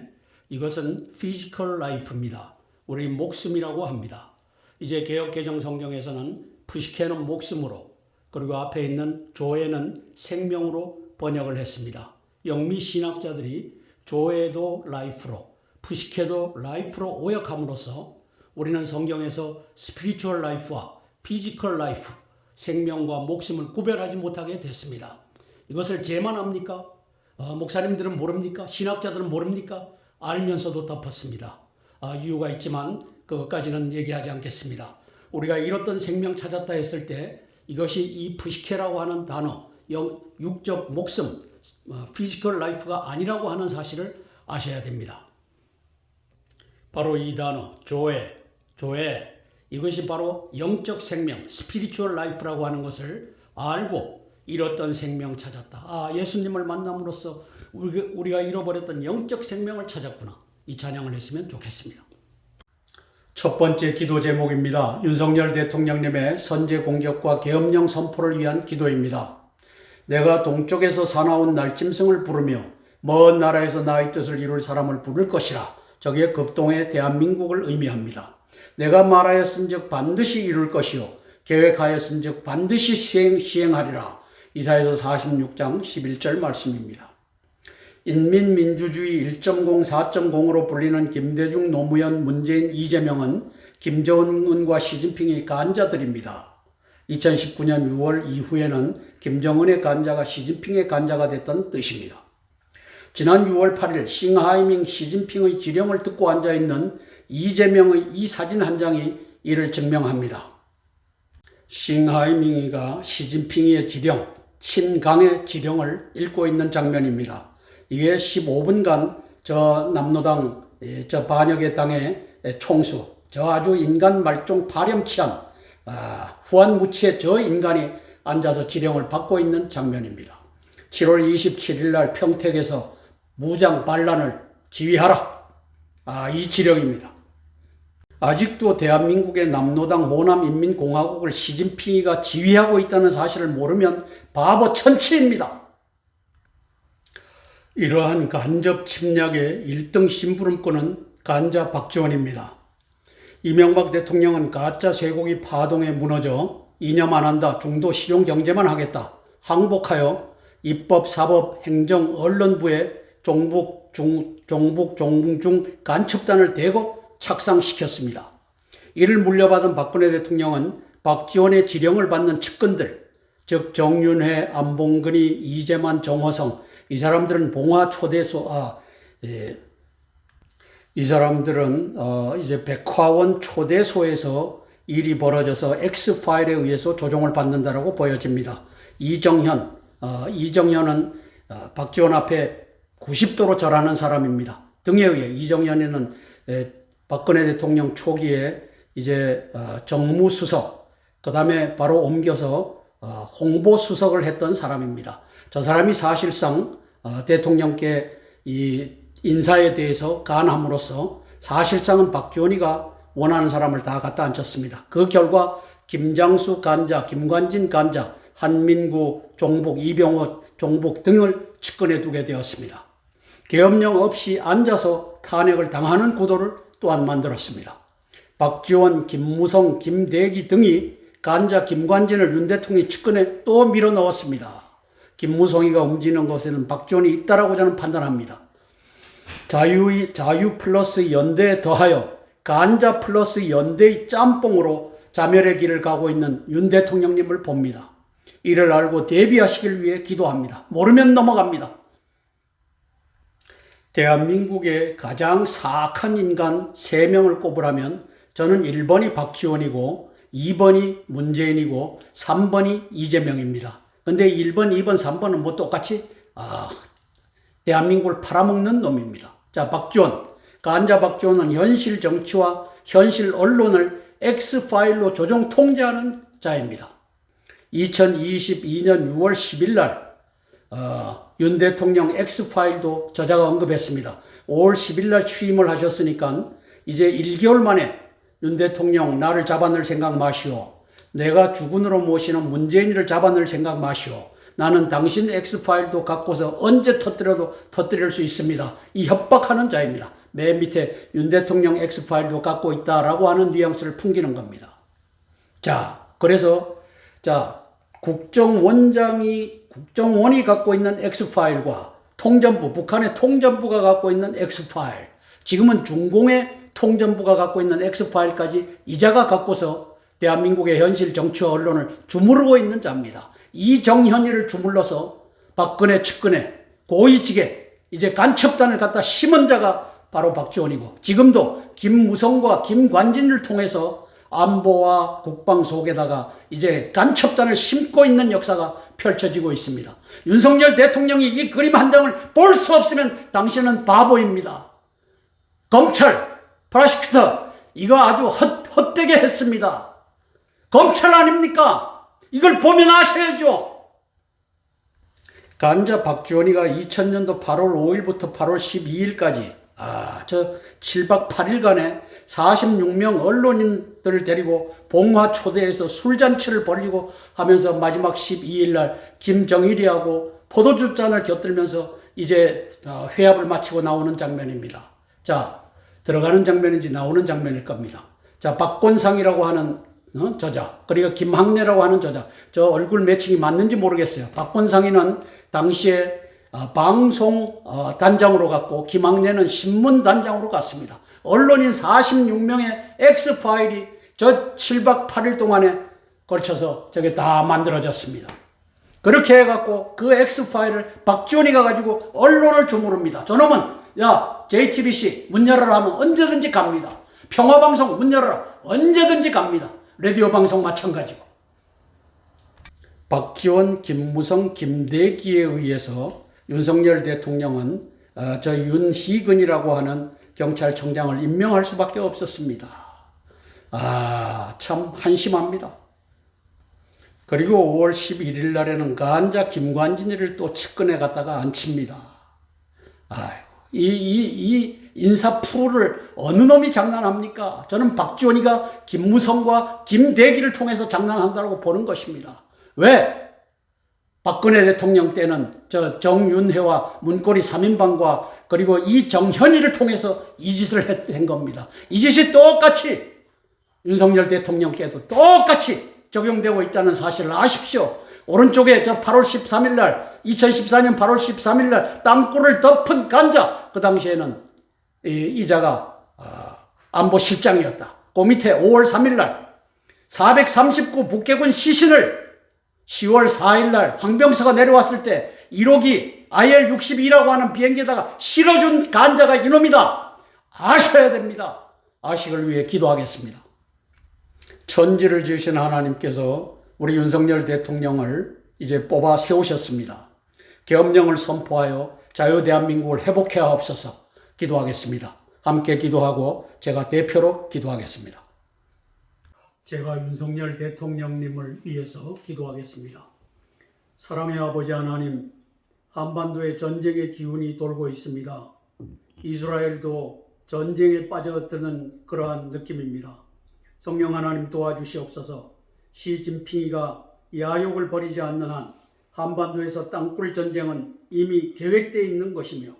이것은 physical life입니다. 우리 목숨이라고 합니다. 이제 개역개정 성경에서는 푸시케는 목숨으로, 그리고 앞에 있는 조에는 생명으로 번역을 했습니다. 영미 신학자들이 조에도 라이프로, 푸시케도 라이프로 오역함으로써 우리는 성경에서 스피리추얼 라이프와 피지컬 라이프, 생명과 목숨을 구별하지 못하게 됐습니다. 이것을 제만 합니까? 목사님들은 모릅니까? 신학자들은 모릅니까? 알면서도 덮었습니다. 이유가 있지만 그것까지는 얘기하지 않겠습니다. 우리가 잃었던 생명 찾았다 했을 때 이것이 이 푸시케라고 하는 단어, 육적 목숨, 피지컬 라이프가 아니라고 하는 사실을 아셔야 됩니다. 바로 이 단어, 조에, 이것이 바로 영적 생명, 스피리추얼 라이프라고 하는 것을 알고 잃었던 생명 찾았다. 예수님을 만남으로써 우리가 잃어버렸던 영적 생명을 찾았구나. 이 찬양을 했으면 좋겠습니다. 첫 번째 기도 제목입니다. 윤석열 대통령님의 선제 공격과 계엄령 선포를 위한 기도입니다. 내가 동쪽에서 사나운 날짐승을 부르며 먼 나라에서 나의 뜻을 이룰 사람을 부를 것이라. 저게 급동의 대한민국을 의미합니다. 내가 말하였은즉 반드시 이룰 것이요 계획하였은즉 반드시 시행하리라. 이사야서 46장 11절 말씀입니다. 인민민주주의 1.0, 4.0으로 불리는 김대중, 노무현, 문재인, 이재명은 김정은과 시진핑의 간자들입니다. 2019년 6월 이후에는 김정은의 간자가 시진핑의 간자가 됐던 뜻입니다. 지난 6월 8일 싱하이밍 시진핑의 지령을 듣고 앉아있는 이재명의 이 사진 한 장이 이를 증명합니다. 싱하이밍이가 시진핑의 지령, 친강의 지령을 읽고 있는 장면입니다. 이게 15분간 저 남로당, 저 반역의 당의 총수, 저 아주 인간 말종 파렴치한 후한무치의 저 인간이 앉아서 지령을 받고 있는 장면입니다. 7월 27일 날 평택에서 무장 반란을 지휘하라. 이 지령입니다. 아직도 대한민국의 남로당 호남인민공화국을 시진핑이가 지휘하고 있다는 사실을 모르면 바보 천치입니다. 이러한 간접 침략의 1등 심부름꾼은 간자 박지원입니다. 이명박 대통령은 가짜 쇠고기 파동에 무너져 이념 안 한다, 중도 실용 경제만 하겠다, 항복하여 입법, 사법, 행정, 언론부에 종북 종중 간첩단을 대거 착상시켰습니다. 이를 물려받은 박근혜 대통령은 박지원의 지령을 받는 측근들, 즉 정윤회, 안봉근이, 이재만, 정호성, 이 사람들은 봉화 초대소, 이 사람들은 이제 백화원 초대소에서 일이 벌어져서 X파일에 의해서 조종을 받는다라고 보여집니다. 이정현은 박지원 앞에 90도로 절하는 사람입니다. 등에 의해 이정현이는 박근혜 대통령 초기에 이제 정무수석, 그 다음에 바로 옮겨서 홍보수석을 했던 사람입니다. 저 사람이 사실상 대통령께 이 인사에 대해서 간함으로써 사실상은 박지원이가 원하는 사람을 다 갖다 앉혔습니다. 그 결과 김장수 간자, 김관진 간자, 한민구 종북, 이병호 종북 등을 측근에 두게 되었습니다. 계엄령 없이 앉아서 탄핵을 당하는 구도를 또한 만들었습니다. 박지원, 김무성, 김대기 등이 간자 김관진을 윤 대통령의 측근에 또 밀어 넣었습니다. 김무성이가 움직이는 것에는 박지원이 있다라고 저는 판단합니다. 자유 플러스 연대에 더하여 간자 플러스 연대의 짬뽕으로 자멸의 길을 가고 있는 윤 대통령님을 봅니다. 이를 알고 대비하시길 위해 기도합니다. 모르면 넘어갑니다. 대한민국의 가장 사악한 인간 3명을 꼽으라면 저는 1번이 박지원이고 2번이 문재인이고 3번이 이재명입니다. 근데 1번, 2번, 3번은 뭐 똑같이 대한민국을 팔아먹는 놈입니다. 자, 박지원. 간자 박지원은 현실 정치와 현실 언론을 X파일로 조종 통제하는 자입니다. 2022년 6월 10일 날 윤 대통령 X파일도 저자가 언급했습니다. 5월 10일 날 취임을 하셨으니까 이제 1개월 만에 윤 대통령 나를 잡아넣을 생각 마시오. 내가 주군으로 모시는 문재인을 잡아넣을 생각 마시오. 나는 당신 X파일도 갖고서 언제 터뜨려도 터뜨릴 수 있습니다. 이 협박하는 자입니다. 맨 밑에 윤 대통령 X파일도 갖고 있다라고 하는 뉘앙스를 풍기는 겁니다. 자, 그래서 국정원이 갖고 있는 X파일과 통전부, 북한의 통전부가 갖고 있는 X파일, 지금은 중공의 통전부가 갖고 있는 X파일까지 이자가 갖고서 대한민국의 현실 정치와 언론을 주무르고 있는 자입니다. 이정현이를 주물러서 박근혜 측근에 고위직에 이제 간첩단을 갖다 심은 자가 바로 박지원이고, 지금도 김무성과 김관진을 통해서 안보와 국방 속에다가 이제 간첩단을 심고 있는 역사가 펼쳐지고 있습니다. 윤석열 대통령이 이 그림 한 장을 볼 수 없으면 당신은 바보입니다. 검찰, 프로시큐터, 이거 아주 헛되게 했습니다. 검찰 아닙니까? 이걸 보면 아셔야죠. 간자 박지원이가 2000년도 8월 5일부터 8월 12일까지 저 7박 8일간에 46명 언론인들을 데리고 봉화 초대에서 술잔치를 벌이고 하면서 마지막 12일 날 김정일이하고 포도주 잔을 곁들면서 이제 회합을 마치고 나오는 장면입니다. 자, 들어가는 장면인지 나오는 장면일 겁니다. 자, 박권상이라고 하는 저자, 그리고 김학래라고 하는 저자, 저 얼굴 매칭이 맞는지 모르겠어요. 박권상이는 당시에 방송 단장으로 갔고 김학래는 신문 단장으로 갔습니다. 언론인 46명의 X파일이 저 7박 8일 동안에 걸쳐서 저게 다 만들어졌습니다. 그렇게 해갖고 그 X파일을 박지원이가 가지고 언론을 주무릅니다. 저놈은 야 JTBC 문 열어라 하면 언제든지 갑니다. 평화방송 문 열어라 언제든지 갑니다. 라디오 방송 마찬가지고. 박지원, 김무성, 김대기에 의해서 윤석열 대통령은 저 윤희근이라고 하는 경찰청장을 임명할 수밖에 없었습니다. 참 한심합니다. 그리고 5월 11일 날에는 간자 김관진이를 또 측근에 갖다가 앉힙니다. 이 인사 프로를 어느 놈이 장난합니까? 저는 박지원이가 김무성과 김대기를 통해서 장난한다고 보는 것입니다. 왜? 박근혜 대통령 때는 저 정윤회와 문고리 3인방과 그리고 이정현이를 통해서 이 짓을 한 겁니다. 이 짓이 똑같이 윤석열 대통령께도 똑같이 적용되고 있다는 사실을 아십시오. 오른쪽에 저 8월 13일 날 2014년 8월 13일 날 땅굴을 덮은 간자, 그 당시에는 이자가 안보실장이었다. 그 밑에 5월 3일 날 439 북계군 시신을 10월 4일 날 황병서가 내려왔을 때 1호기 IL-62라고 하는 비행기에다가 실어준 간자가 이놈이다. 아셔야 됩니다. 아식을 위해 기도하겠습니다. 천지를 지으신 하나님께서 우리 윤석열 대통령을 이제 뽑아 세우셨습니다. 계엄령을 선포하여 자유대한민국을 회복해 하옵소서. 기도하겠습니다. 함께 기도하고 제가 대표로 기도하겠습니다. 제가 윤석열 대통령님을 위해서 기도하겠습니다. 사랑의 아버지 하나님, 한반도에 전쟁의 기운이 돌고 있습니다. 이스라엘도 전쟁에 빠져드는 그러한 느낌입니다. 성령 하나님 도와주시옵소서. 시진핑이가 야욕을 버리지 않는 한 한반도에서 땅굴 전쟁은 이미 계획되어 있는 것이며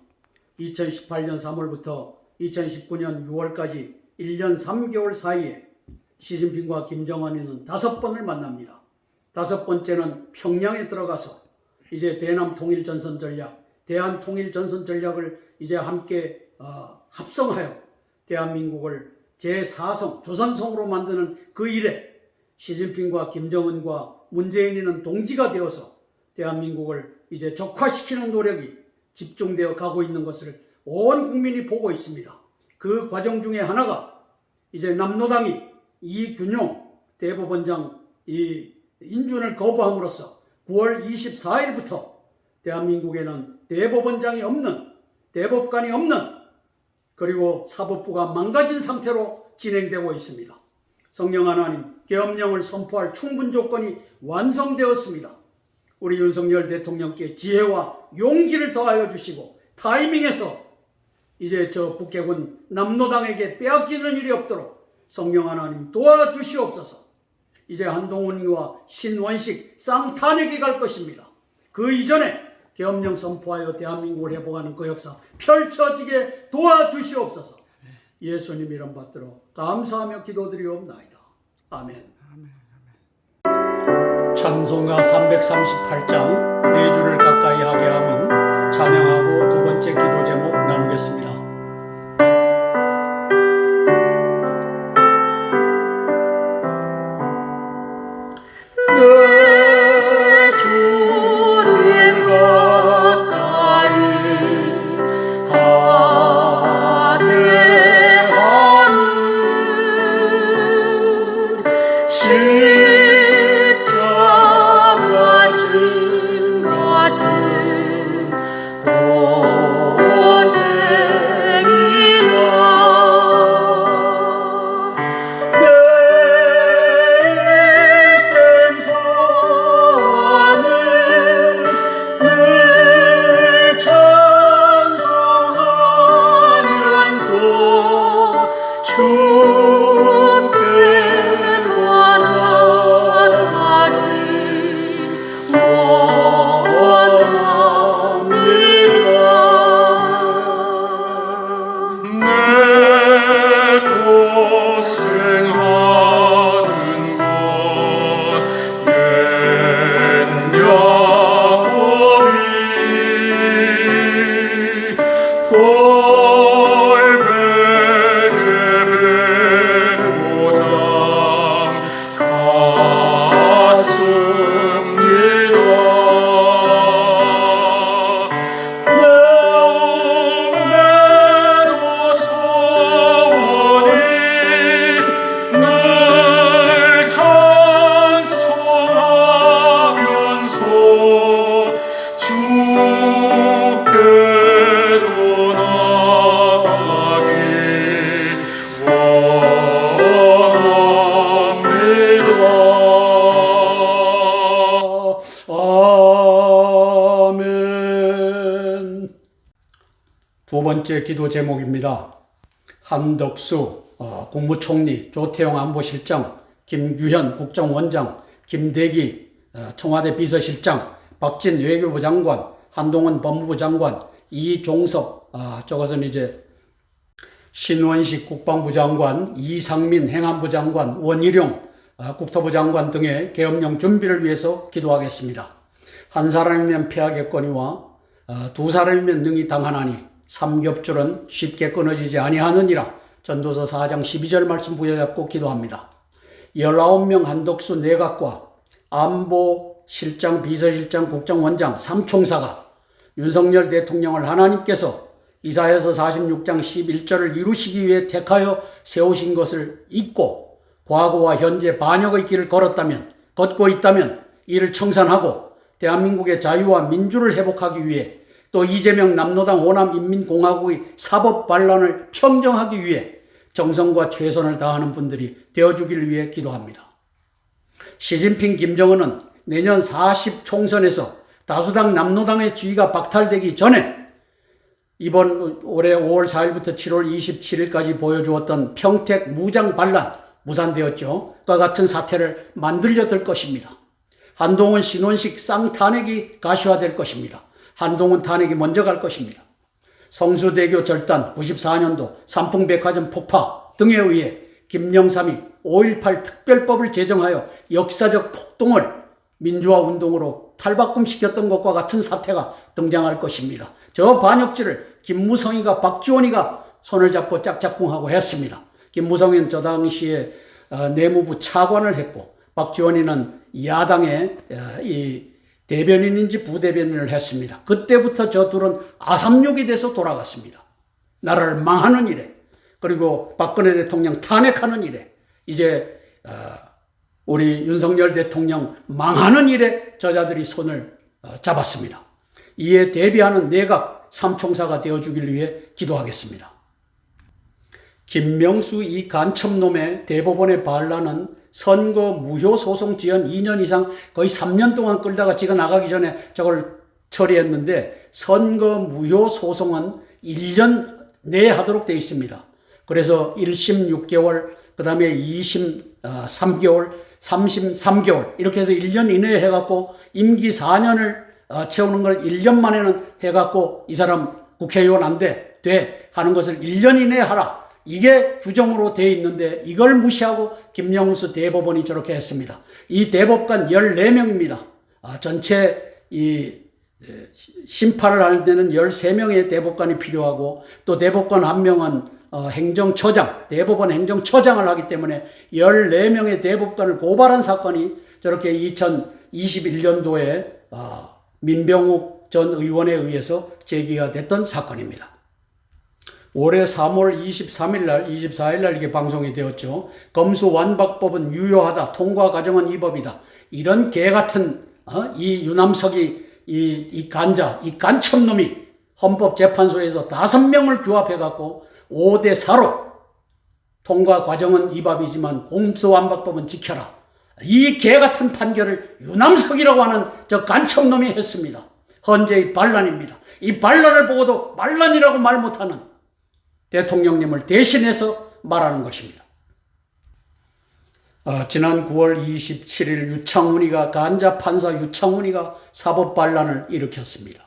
2018년 3월부터 2019년 6월까지 1년 3개월 사이에 시진핑과 김정은이는 5번을 만납니다. 5번째는 평양에 들어가서 이제 대남 통일 전선 전략, 대한 통일 전선 전략을 이제 함께 합성하여 대한민국을 제4성, 조선성으로 만드는 그 일에 시진핑과 김정은과 문재인이는 동지가 되어서 대한민국을 이제 적화시키는 노력이 집중되어 가고 있는 것을 온 국민이 보고 있습니다. 그 과정 중에 하나가 이제 남노당이 이균용 대법원장 인준을 거부함으로써 9월 24일부터 대한민국에는 대법원장이 없는, 대법관이 없는, 그리고 사법부가 망가진 상태로 진행되고 있습니다. 성령 하나님, 계엄령을 선포할 충분 조건이 완성되었습니다. 우리 윤석열 대통령께 지혜와 용기를 더하여 주시고 타이밍에서 이제 저 북해군 남노당에게 빼앗기는 일이 없도록 성령 하나님 도와주시옵소서. 이제 한동훈이와 신원식 쌍탄에게 갈 것입니다. 그 이전에 계엄령 선포하여 대한민국을 회복하는 그 역사 펼쳐지게 도와주시옵소서. 예수님 이름 받들어 감사하며 기도드리옵나이다. 아멘. 찬송가 338장 4주를 가까이 하게 함은 찬양하고 두 번째 기도 제목 나누겠습니다. 번째 기도 제목입니다. 한덕수 국무총리, 조태용 안보실장, 김규현 국정원장, 김대기 청와대 비서실장, 박진 외교부 장관, 한동훈 법무부 장관, 이종섭 저것은 이제 신원식 국방부 장관, 이상민 행안부 장관, 원희룡 국토부 장관 등의 계엄령 준비를 위해서 기도하겠습니다. 한 사람이면 피하겠거니와 두 사람이면 능히 당하나니 삼겹줄은 쉽게 끊어지지 아니하느니라. 전도서 4장 12절 말씀 부여잡고 기도합니다. 19명 한덕수 내각과 안보실장, 비서실장, 국정원장, 3총사가 윤석열 대통령을 하나님께서 이사야서 46장 11절을 이루시기 위해 택하여 세우신 것을 잊고 과거와 현재 반역의 길을 걷고 있다면 이를 청산하고 대한민국의 자유와 민주를 회복하기 위해 또 이재명 남로당 호남인민공화국의 사법 반란을 평정하기 위해 정성과 최선을 다하는 분들이 되어주기를 위해 기도합니다. 시진핑, 김정은은 내년 40 총선에서 다수당 남로당의 지위가 박탈되기 전에 이번 올해 5월 4일부터 7월 27일까지 보여주었던 평택 무장 반란 무산되었죠. 과 같은 사태를 만들려들 것입니다. 한동훈, 신원식 쌍탄핵이 가시화될 것입니다. 한동훈 탄핵이 먼저 갈 것입니다. 성수대교 절단, 94년도 삼풍백화점 폭파 등에 의해 김영삼이 5.18 특별법을 제정하여 역사적 폭동을 민주화 운동으로 탈바꿈시켰던 것과 같은 사태가 등장할 것입니다. 저 반역질을 김무성이가, 박지원이가 손을 잡고 짝짝꿍하고 했습니다. 김무성은 저 당시에 내무부 차관을 했고 박지원이는 야당의 이 대변인인지 부대변인을 했습니다. 그때부터 저 둘은 아삼육이 돼서 돌아갔습니다. 나라를 망하는 일에, 그리고 박근혜 대통령 탄핵하는 일에, 이제 우리 윤석열 대통령 망하는 일에 저자들이 손을 잡았습니다. 이에 대비하는 내각 3총사가 되어주길 위해 기도하겠습니다. 김명수 이 간첩놈의 대법원의 반란은 선거 무효 소송 지연 2년 이상 거의 3년 동안 끌다가 지가 나가기 전에 저걸 처리했는데, 선거 무효 소송은 1년 내에 하도록 되어 있습니다. 그래서 1심 6개월, 그 다음에 2심 3개월, 3심 3개월 이렇게 해서 1년 이내에 해갖고 임기 4년을 채우는 걸 1년 만에는 해갖고 이 사람 국회의원 안 돼 하는 것을 1년 이내에 하라. 이게 규정으로 되어 있는데 이걸 무시하고 김명수 대법원이 저렇게 했습니다. 이 대법관 14명입니다. 전체 이 심판을 할 때는 13명의 대법관이 필요하고 또 대법관 한 명은 행정처장, 대법원 행정처장을 하기 때문에 14명의 대법관을 고발한 사건이 저렇게 2021년도에 민병욱 전 의원에 의해서 제기가 됐던 사건입니다. 올해 3월 24일 날 이게 방송이 되었죠. 검수완박법은 유효하다. 통과 과정은 이 법이다. 이런 개 같은 이 유남석이 이 간자, 이 간첩놈이 헌법재판소에서 5명을 규합해갖고 5대4로 통과 과정은 이 법이지만 검수완박법은 지켜라. 이 개 같은 판결을 유남석이라고 하는 저 간첩놈이 했습니다. 헌재의 반란입니다. 이 반란을 보고도 반란이라고 말 못하는 대통령님을 대신해서 말하는 것입니다. 지난 9월 27일 유창훈이가, 간자 판사 유창훈이가 사법 반란을 일으켰습니다.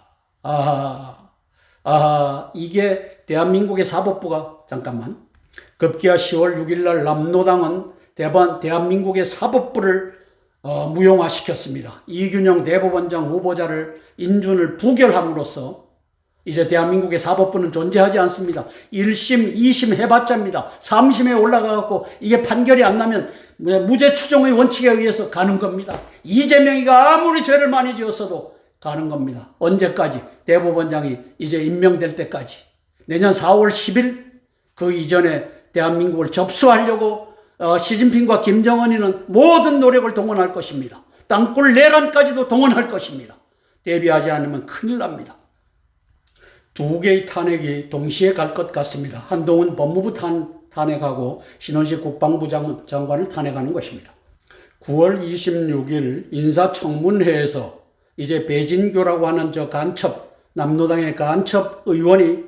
이게 대한민국의 사법부가, 잠깐만, 급기야 10월 6일 날 남로당은 대한민국의 사법부를 무용화시켰습니다. 이균영 대법원장 후보자를 인준을 부결함으로써 이제 대한민국의 사법부는 존재하지 않습니다. 1심, 2심 해봤자입니다. 3심에 올라가갖고 이게 판결이 안 나면 무죄 추정의 원칙에 의해서 가는 겁니다. 이재명이가 아무리 죄를 많이 지었어도 가는 겁니다. 언제까지? 대법원장이 이제 임명될 때까지. 내년 4월 10일 그 이전에 대한민국을 접수하려고 시진핑과 김정은이는 모든 노력을 동원할 것입니다. 땅굴 내란까지도 동원할 것입니다. 대비하지 않으면 큰일 납니다. 두 개의 탄핵이 동시에 갈 것 같습니다. 한동훈 법무부 탄핵하고 신원식 국방부 장관을 탄핵하는 것입니다. 9월 26일 인사청문회에서 이제 배진교라고 하는 저 간첩, 남로당의 간첩 의원이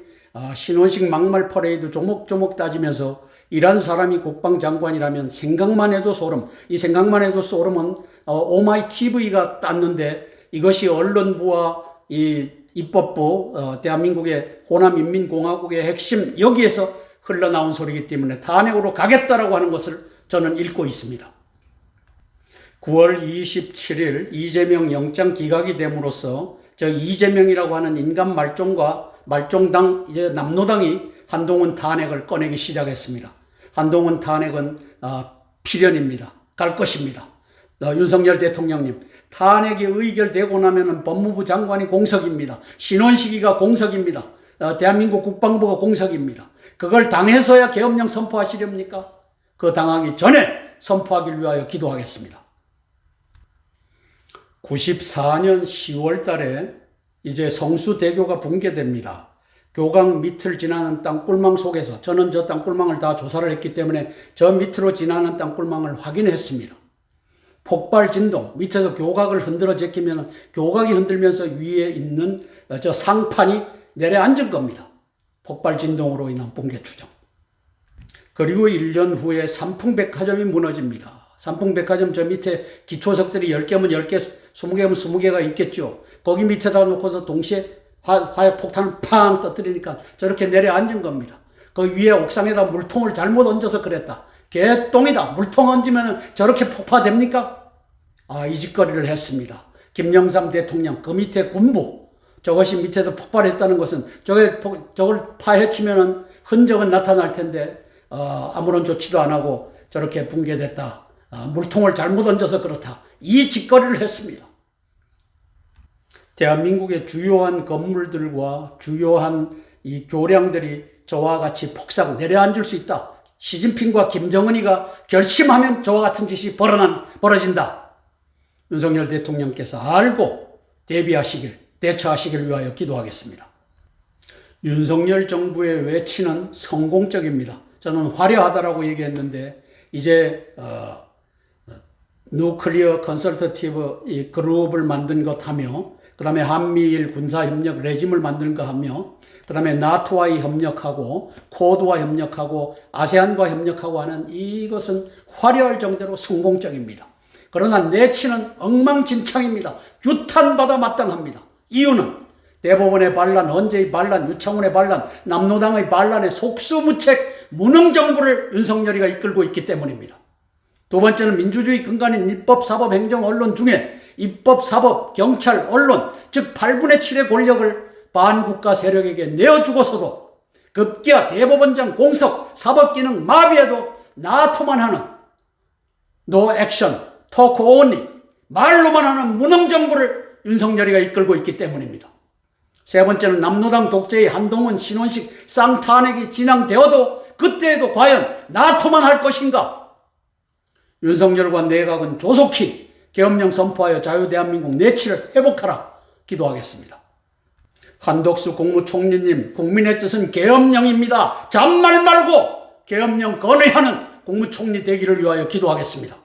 신원식 막말 퍼레이드 조목조목 따지면서 이란 사람이 국방장관이라면 생각만 해도 소름. 이 생각만 해도 소름은 오마이 TV가 땄는데 이것이 언론부와 이 입법부, 대한민국의 호남인민공화국의 핵심 여기에서 흘러나온 소리이기 때문에 탄핵으로 가겠다라고 하는 것을 저는 읽고 있습니다. 9월 27일 이재명 영장 기각이 됨으로써 저 이재명이라고 하는 인간 말종과 말종당 이제 남노당이 한동훈 탄핵을 꺼내기 시작했습니다. 한동훈 탄핵은 필연입니다. 갈 것입니다. 윤석열 대통령님, 탄핵이 의결되고 나면은 법무부 장관이 공석입니다. 신원식이가 공석입니다. 대한민국 국방부가 공석입니다. 그걸 당해서야 계엄령 선포하시렵니까? 그 당하기 전에 선포하길 위하여 기도하겠습니다. 94년 10월 달에 이제 성수대교가 붕괴됩니다. 교강 밑을 지나는 땅굴망 속에서 저는 저 땅굴망을 다 조사를 했기 때문에 저 밑으로 지나는 땅굴망을 확인했습니다. 폭발 진동, 밑에서 교각을 흔들어 제끼면 교각이 흔들면서 위에 있는 저 상판이 내려앉은 겁니다. 폭발 진동으로 인한 붕괴 추정. 그리고 1년 후에 삼풍백화점이 무너집니다. 삼풍백화점 저 밑에 기초석들이 10개면 10개, 20개면 20개가 있겠죠. 거기 밑에다 놓고서 동시에 화약 폭탄을 팡 터뜨리니까 저렇게 내려앉은 겁니다. 그 위에 옥상에다 물통을 잘못 얹어서 그랬다. 개똥이다. 물통 얹으면 저렇게 폭파됩니까? 이 짓거리를 했습니다. 김영삼 대통령, 그 밑에 군부, 저것이 밑에서 폭발했다는 것은 저걸 파헤치면 흔적은 나타날 텐데 아무런 조치도 안 하고 저렇게 붕괴됐다. 물통을 잘못 얹어서 그렇다. 이 짓거리를 했습니다. 대한민국의 주요한 건물들과 주요한 이 교량들이 저와 같이 폭삭 내려앉을 수 있다. 시진핑과 김정은이가 결심하면 저와 같은 짓이 벌어진다. 윤석열 대통령께서 알고 대처하시길 위하여 기도하겠습니다. 윤석열 정부의 외치는 성공적입니다. 저는 화려하다라고 얘기했는데 이제 누클리어 컨설터티브 그룹을 만든 것 하며 그 다음에 한미일 군사협력 레짐을 만드는 거 하며 그 다음에 나토와의 협력하고 쿼드와 협력하고 아세안과 협력하고 하는 이것은 화려할 정도로 성공적입니다. 그러나 내치는 엉망진창입니다. 규탄받아 마땅합니다. 이유는 대법원의 반란, 헌재의 반란, 유창훈의 반란, 남노당의 반란의 속수무책 무능 정부를 윤석열이가 이끌고 있기 때문입니다. 두 번째는 민주주의 근간인 입법, 사법, 행정, 언론 중에 입법, 사법, 경찰, 언론, 즉 8분의 7의 권력을 반국가 세력에게 내어주고서도 급기야 대법원장 공석, 사법기능 마비해도 나토만 하는 노 액션, 토크 온리, 말로만 하는 무능정부를 윤석열이가 이끌고 있기 때문입니다. 세 번째는 남노당 독재의 한동훈, 신원식 쌍탄핵이 진행되어도 그때에도 과연 나토만 할 것인가? 윤석열과 내각은 조속히 계엄령 선포하여 자유대한민국 내치를 회복하라 기도하겠습니다. 한덕수 국무총리님, 국민의 뜻은 계엄령입니다. 잔말 말고 계엄령 건의하는 국무총리 되기를 위하여 기도하겠습니다.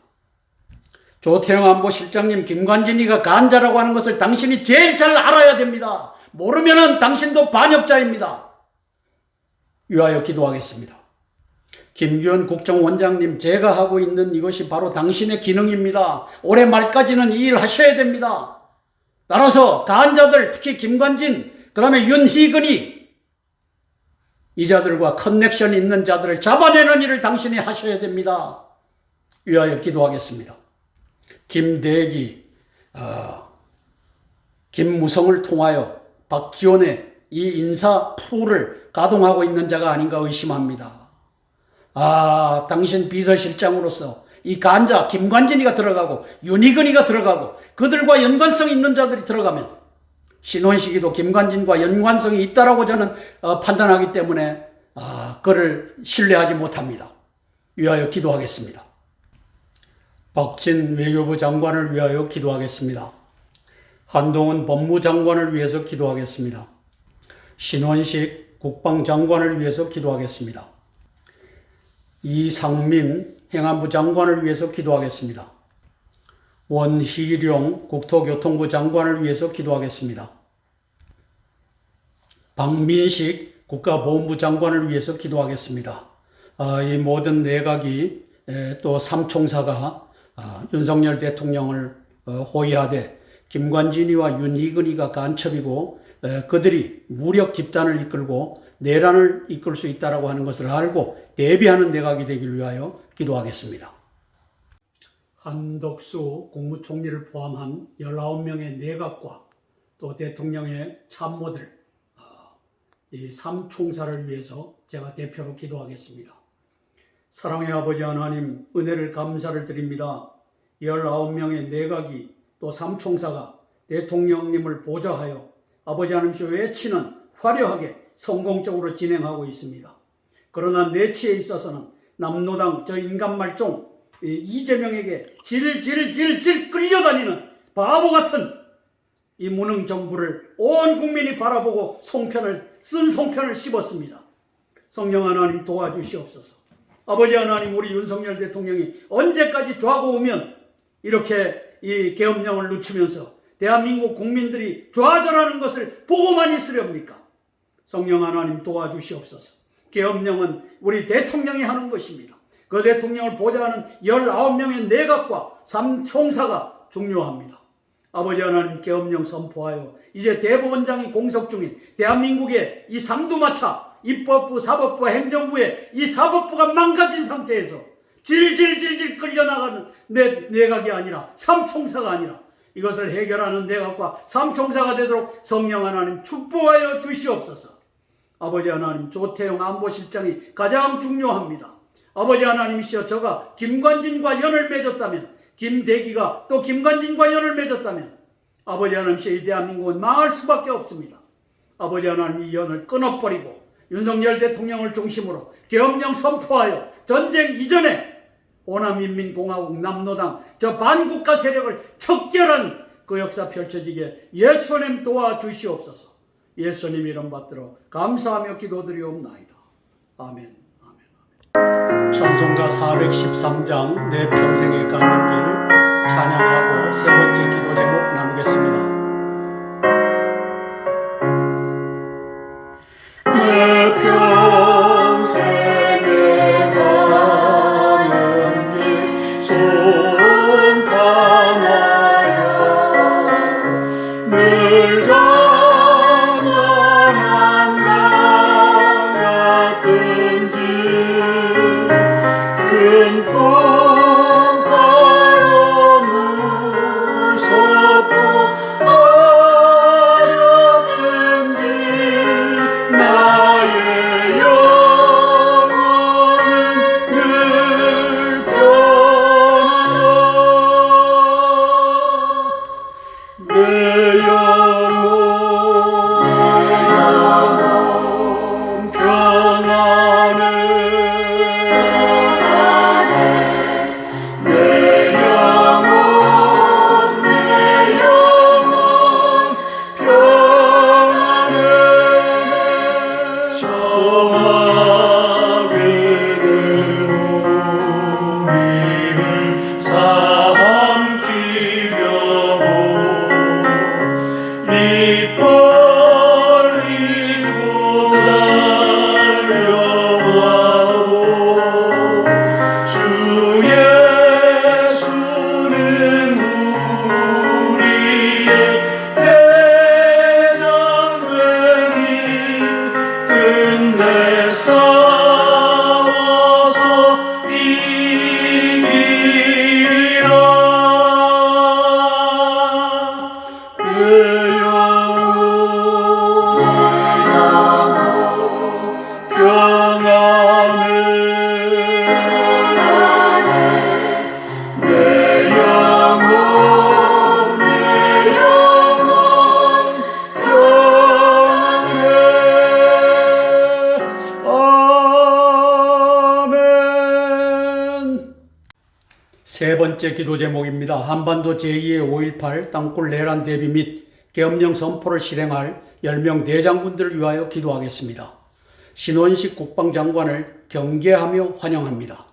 조태영 안보실장님, 김관진이가 간자라고 하는 것을 당신이 제일 잘 알아야 됩니다. 모르면은 당신도 반역자입니다. 위하여 기도하겠습니다. 김규현 국정원장님, 제가 하고 있는 이것이 바로 당신의 기능입니다. 올해 말까지는 이 일 하셔야 됩니다. 따라서 간자들, 특히 김관진, 그 다음에 윤희근이 이 자들과 커넥션 있는 자들을 잡아내는 일을 당신이 하셔야 됩니다. 위하여 기도하겠습니다. 김대기, 김무성을 통하여 박지원의 이 인사 풀을 가동하고 있는 자가 아닌가 의심합니다. 당신 비서실장으로서 이 간자 김관진이가 들어가고 윤희근이가 들어가고 그들과 연관성 있는 자들이 들어가면 신원식이도 김관진과 연관성이 있다라고 저는 판단하기 때문에 그를 신뢰하지 못합니다. 위하여 기도하겠습니다. 박진 외교부 장관을 위하여 기도하겠습니다. 한동훈 법무장관을 위해서 기도하겠습니다. 신원식 국방장관을 위해서 기도하겠습니다. 이상민 행안부 장관을 위해서 기도하겠습니다. 원희룡 국토교통부 장관을 위해서 기도하겠습니다. 박민식 국가보훈부 장관을 위해서 기도하겠습니다. 이 모든 내각이 또 삼총사가 윤석열 대통령을 호위하되 김관진이와 윤희근이가 간첩이고 그들이 무력 집단을 이끌고 내란을 이끌 수 있다고 하는 것을 알고 대비하는 내각이 되길 위하여 기도하겠습니다. 한덕수 국무총리를 포함한 19명의 내각과 또 대통령의 참모들, 이 삼총사를 위해서 제가 대표로 기도하겠습니다. 사랑의 아버지 하나님, 은혜를 감사를 드립니다. 19명의 내각이 또 삼총사가 대통령님을 보좌하여 아버지 하나님께 외치는 화려하게 성공적으로 진행하고 있습니다. 그러나 내치에 있어서는 남노당 저 인간말종 이재명에게 질질질질 끌려다니는 바보 같은 이 무능 정부를 온 국민이 바라보고 쓴 송편을 씹었습니다. 성령 하나님 도와주시옵소서. 아버지 하나님, 우리 윤석열 대통령이 언제까지 좌고우면 이렇게 이 계엄령을 늦추면서 대한민국 국민들이 좌절하는 것을 보고만 있으렵니까? 성령 하나님 도와주시옵소서. 계엄령은 우리 대통령이 하는 것입니다. 그 대통령을 보좌하는 19명의 내각과 삼총사가 중요합니다. 아버지 하나님, 계엄령 선포하여 이제 대법원장이 공석 중인 대한민국의 이 삼두마차 입법부, 사법부, 행정부의 이 사법부가 망가진 상태에서 질질질질 끌려나가는 내각이 아니라 삼총사가 아니라 이것을 해결하는 내각과 삼총사가 되도록 성령 하나님 축복하여 주시옵소서. 아버지 하나님, 조태용 안보실장이 가장 중요합니다. 아버지 하나님이시여, 저가 김관진과 연을 맺었다면, 김대기가 또 김관진과 연을 맺었다면 아버지 하나님이시여, 이 대한민국은 망할 수밖에 없습니다. 아버지 하나님, 이 연을 끊어버리고 윤석열 대통령을 중심으로 계엄령 선포하여 전쟁 이전에 호남인민공화국 남노당 저 반국가 세력을 척결하는 그 역사 펼쳐지게 예수님 도와주시옵소서. 예수님 이름 받들어 감사하며 기도드리옵나이다. 아멘. 찬송가 413장 내 평생에 가는 길 찬양하고 세 번째 기도 제목 나누겠습니다. 내 평생에 가는 길 손탄하여 늘 잔잔한 강 같은지 큰 풍파로 무섭고 어렵든지 나의 영혼은 늘 편하다. 내 영혼 평안해. 세 번째 기도 제목입니다. 한반도 제2의 5.18 땅굴 내란 대비 및 계엄령 선포를 실행할 10명 대장군들을 위하여 기도하겠습니다. 신원식 국방장관을 경계하며 환영합니다.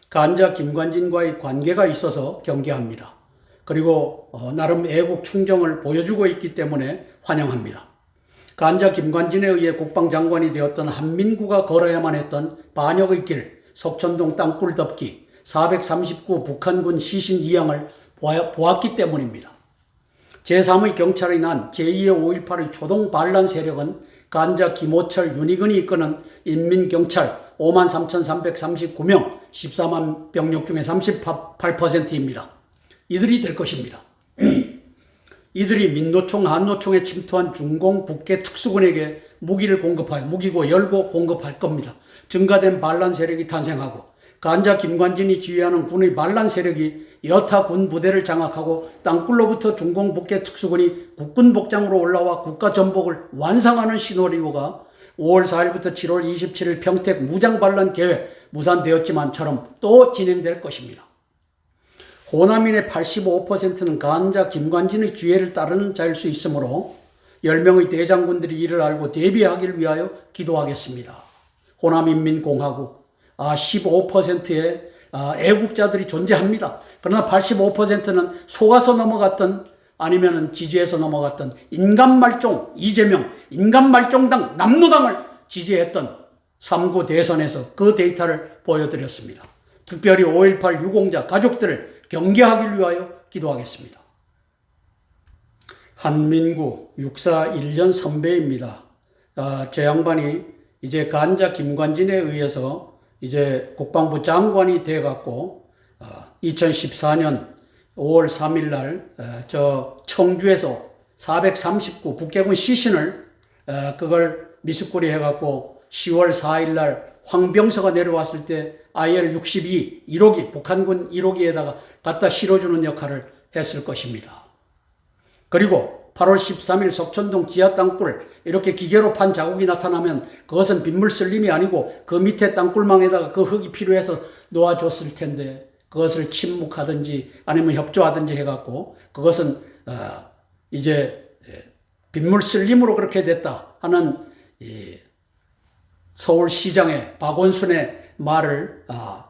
간자 김관진과의 관계가 있어서 경계합니다. 그리고 나름 애국 충정을 보여주고 있기 때문에 환영합니다. 간자 김관진에 의해 국방장관이 되었던 한민구가 걸어야만 했던 반역의 길, 석천동 땅굴 덮기, 439 북한군 시신 이양을 보았기 때문입니다. 제3의 경찰이 난 제2의 5.18의 초동 반란 세력은 간자 김호철 윤희근이 이끄는 인민경찰 53,339명 14만 병력 중에 38%입니다. 이들이 될 것입니다. 이들이 민노총, 한노총에 침투한 중공 북계 특수군에게 무기를 공급하여 무기고 열고 공급할 겁니다. 증가된 반란 세력이 탄생하고 간자 김관진이 지휘하는 군의 반란 세력이 여타 군 부대를 장악하고 땅굴로부터 중공 북계 특수군이 국군 복장으로 올라와 국가 전복을 완성하는 시나리오가 5월 4일부터 7월 27일 평택 무장 반란 계획 무산되었지만처럼 또 진행될 것입니다. 호남인의 85%는 간자 김관진의 지휘를 따르는 자일 수 있으므로 10명의 대장군들이 이를 알고 대비하기를 위하여 기도하겠습니다. 호남인민공화국 15%의 애국자들이 존재합니다. 그러나 85%는 속아서 넘어갔던 아니면 지지해서 넘어갔던 인간말종 이재명, 인간말종당 남노당을 지지했던 3구 대선에서 그 데이터를 보여드렸습니다. 특별히 5.18 유공자 가족들을 경계하기를 위하여 기도하겠습니다. 한민구 육사 1년 선배입니다. 제 양반이 이제 간자 김관진에 의해서 이제 국방부 장관이 돼갖고 2014년 5월 3일 날 저 청주에서 439 북계군 시신을 그걸 미스코리 해갖고 10월 4일 날 황병서가 내려왔을 때 IL-62 1호기 북한군 1호기에다가 갖다 실어주는 역할을 했을 것입니다. 그리고 8월 13일 석천동 지하 땅굴 이렇게 기계로 판 자국이 나타나면 그것은 빗물 쓸림이 아니고 그 밑에 땅굴망에다가 그 흙이 필요해서 놓아줬을 텐데 그것을 침묵하든지 아니면 협조하든지 해갖고 그것은 이제 빗물 쓸림으로 그렇게 됐다 하는 서울시장의 박원순의 말을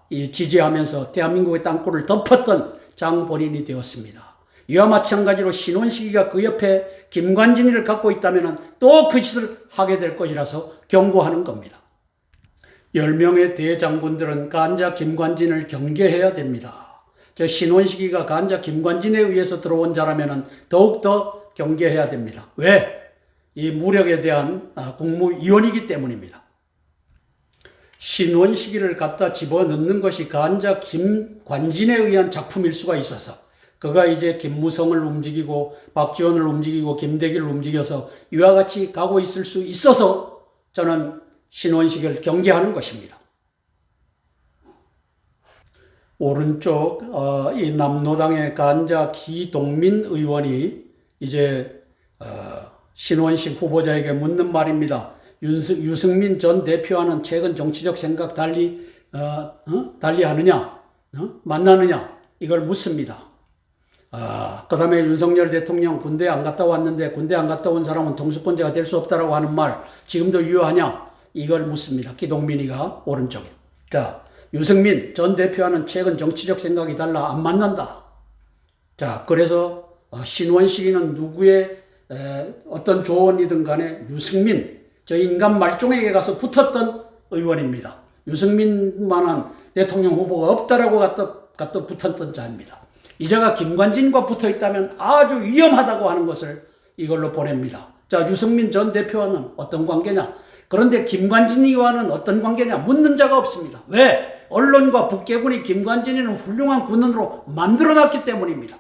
지지하면서 대한민국의 땅굴을 덮었던 장본인이 되었습니다. 이와 마찬가지로 신원식이가 그 옆에 김관진이를 갖고 있다면 또 그 짓을 하게 될 것이라서 경고하는 겁니다. 10명의 대장군들은 간자 김관진을 경계해야 됩니다. 저 신원식이가 간자 김관진에 의해서 들어온 자라면 더욱더 경계해야 됩니다. 왜? 이 무력에 대한 국무위원이기 때문입니다. 신원식이를 갖다 집어넣는 것이 간자 김관진에 의한 작품일 수가 있어서 그가 이제 김무성을 움직이고 박지원을 움직이고 김대기를 움직여서 이와 같이 가고 있을 수 있어서 저는 신원식을 경계하는 것입니다. 오른쪽 이 남노당의 간자 기동민 의원이 이제 신원식 후보자에게 묻는 말입니다. 유승민 전 대표와는 최근 정치적 생각 달리하느냐, 만나느냐 이걸 묻습니다. 그 다음에 윤석열 대통령 군대 안 갔다 왔는데 군대 안 갔다 온 사람은 동수권자가 될 수 없다라고 하는 말 지금도 유효하냐 이걸 묻습니다. 기동민이가 오른쪽에. 자, 유승민 전 대표와는 최근 정치적 생각이 달라 안 만난다. 자, 그래서 신원식이는 누구의 어떤 조언이든 간에 유승민 저 인간 말종에게 가서 붙었던 의원입니다. 유승민만한 대통령 후보가 없다라고 갖다 붙었던 자입니다. 이제가 김관진과 붙어 있다면 아주 위험하다고 하는 것을 이걸로 보냅니다. 자, 유승민 전 대표와는 어떤 관계냐? 그런데 김관진이와는 어떤 관계냐? 묻는 자가 없습니다. 왜? 언론과 북계군이 김관진이는 훌륭한 군인으로 만들어놨기 때문입니다.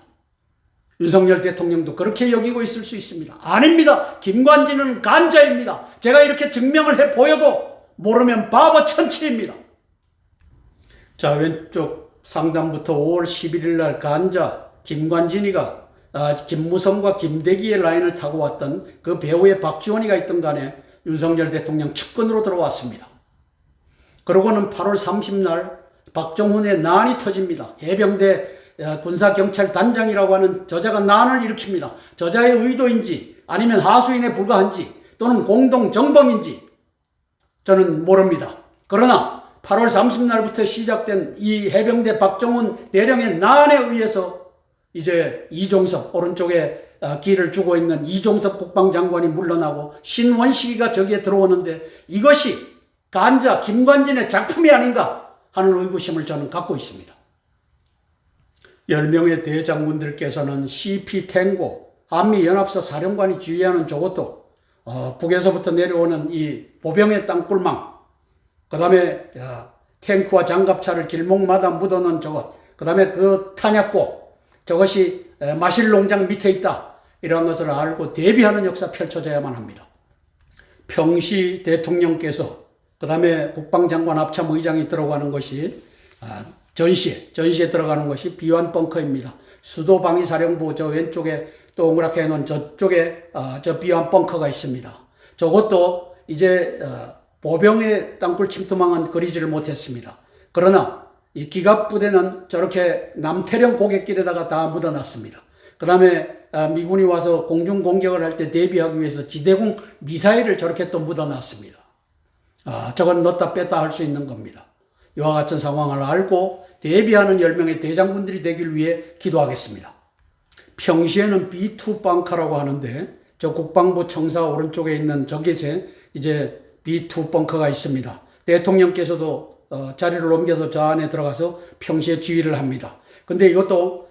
윤석열 대통령도 그렇게 여기고 있을 수 있습니다. 아닙니다. 김관진은 간자입니다. 제가 이렇게 증명을 해 보여도 모르면 바보 천치입니다. 자, 왼쪽 상단부터 5월 11일 날 간자 김관진이가 김무성과 김대기의 라인을 타고 왔던 그 배우의 박지원이가 있던 간에 윤석열 대통령 측근으로 들어왔습니다. 그러고는 8월 30날 박정훈의 난이 터집니다. 해병대 군사경찰 단장이라고 하는 저자가 난을 일으킵니다. 저자의 의도인지 아니면 하수인에 불과한지 또는 공동정범인지 저는 모릅니다. 그러나 8월 30날부터 시작된 이 해병대 박정훈 대령의 난에 의해서 이제 이종섭 오른쪽에 기를 주고 있는 이종섭 국방장관이 물러나고 신원식이가 저기에 들어오는데 이것이 간자 김관진의 작품이 아닌가 하는 의구심을 저는 갖고 있습니다. 10명의 대장군들께서는 CP-탱고 한미연합사 사령관이 지휘하는 저것도 북에서부터 내려오는 이 보병의 땅굴망, 그 다음에 탱크와 장갑차를 길목마다 묻어놓은 저것, 그 다음에 그 탄약고, 저것이 마실농장 밑에 있다, 이런 것을 알고 대비하는 역사 펼쳐져야만 합니다. 평시 대통령께서 그 다음에 국방장관 합참의장이 들어가는 것이 전시에 들어가는 것이 비완 벙커입니다. 수도방위사령부 저 왼쪽에 동그랗게 해놓은 저쪽에 저 비완 벙커가 있습니다. 저것도 이제 보병의 땅굴 침투망은 그리지를 못했습니다. 그러나 이 기갑부대는 저렇게 남태령 고갯길에다가 다 묻어놨습니다. 그 다음에 미군이 와서 공중 공격을 할 때 대비하기 위해서 지대공 미사일을 저렇게 또 묻어놨습니다. 저건 넣었다 뺐다 할 수 있는 겁니다. 이와 같은 상황을 알고 대비하는 10명의 대장군들이 되길 위해 기도하겠습니다. 평시에는 B2 벙커라고 하는데 저 국방부 청사 오른쪽에 있는 저기에 이제 B2 벙커가 있습니다. 대통령께서도 자리를 옮겨서 저 안에 들어가서 평시에 지휘를 합니다. 근데 이것도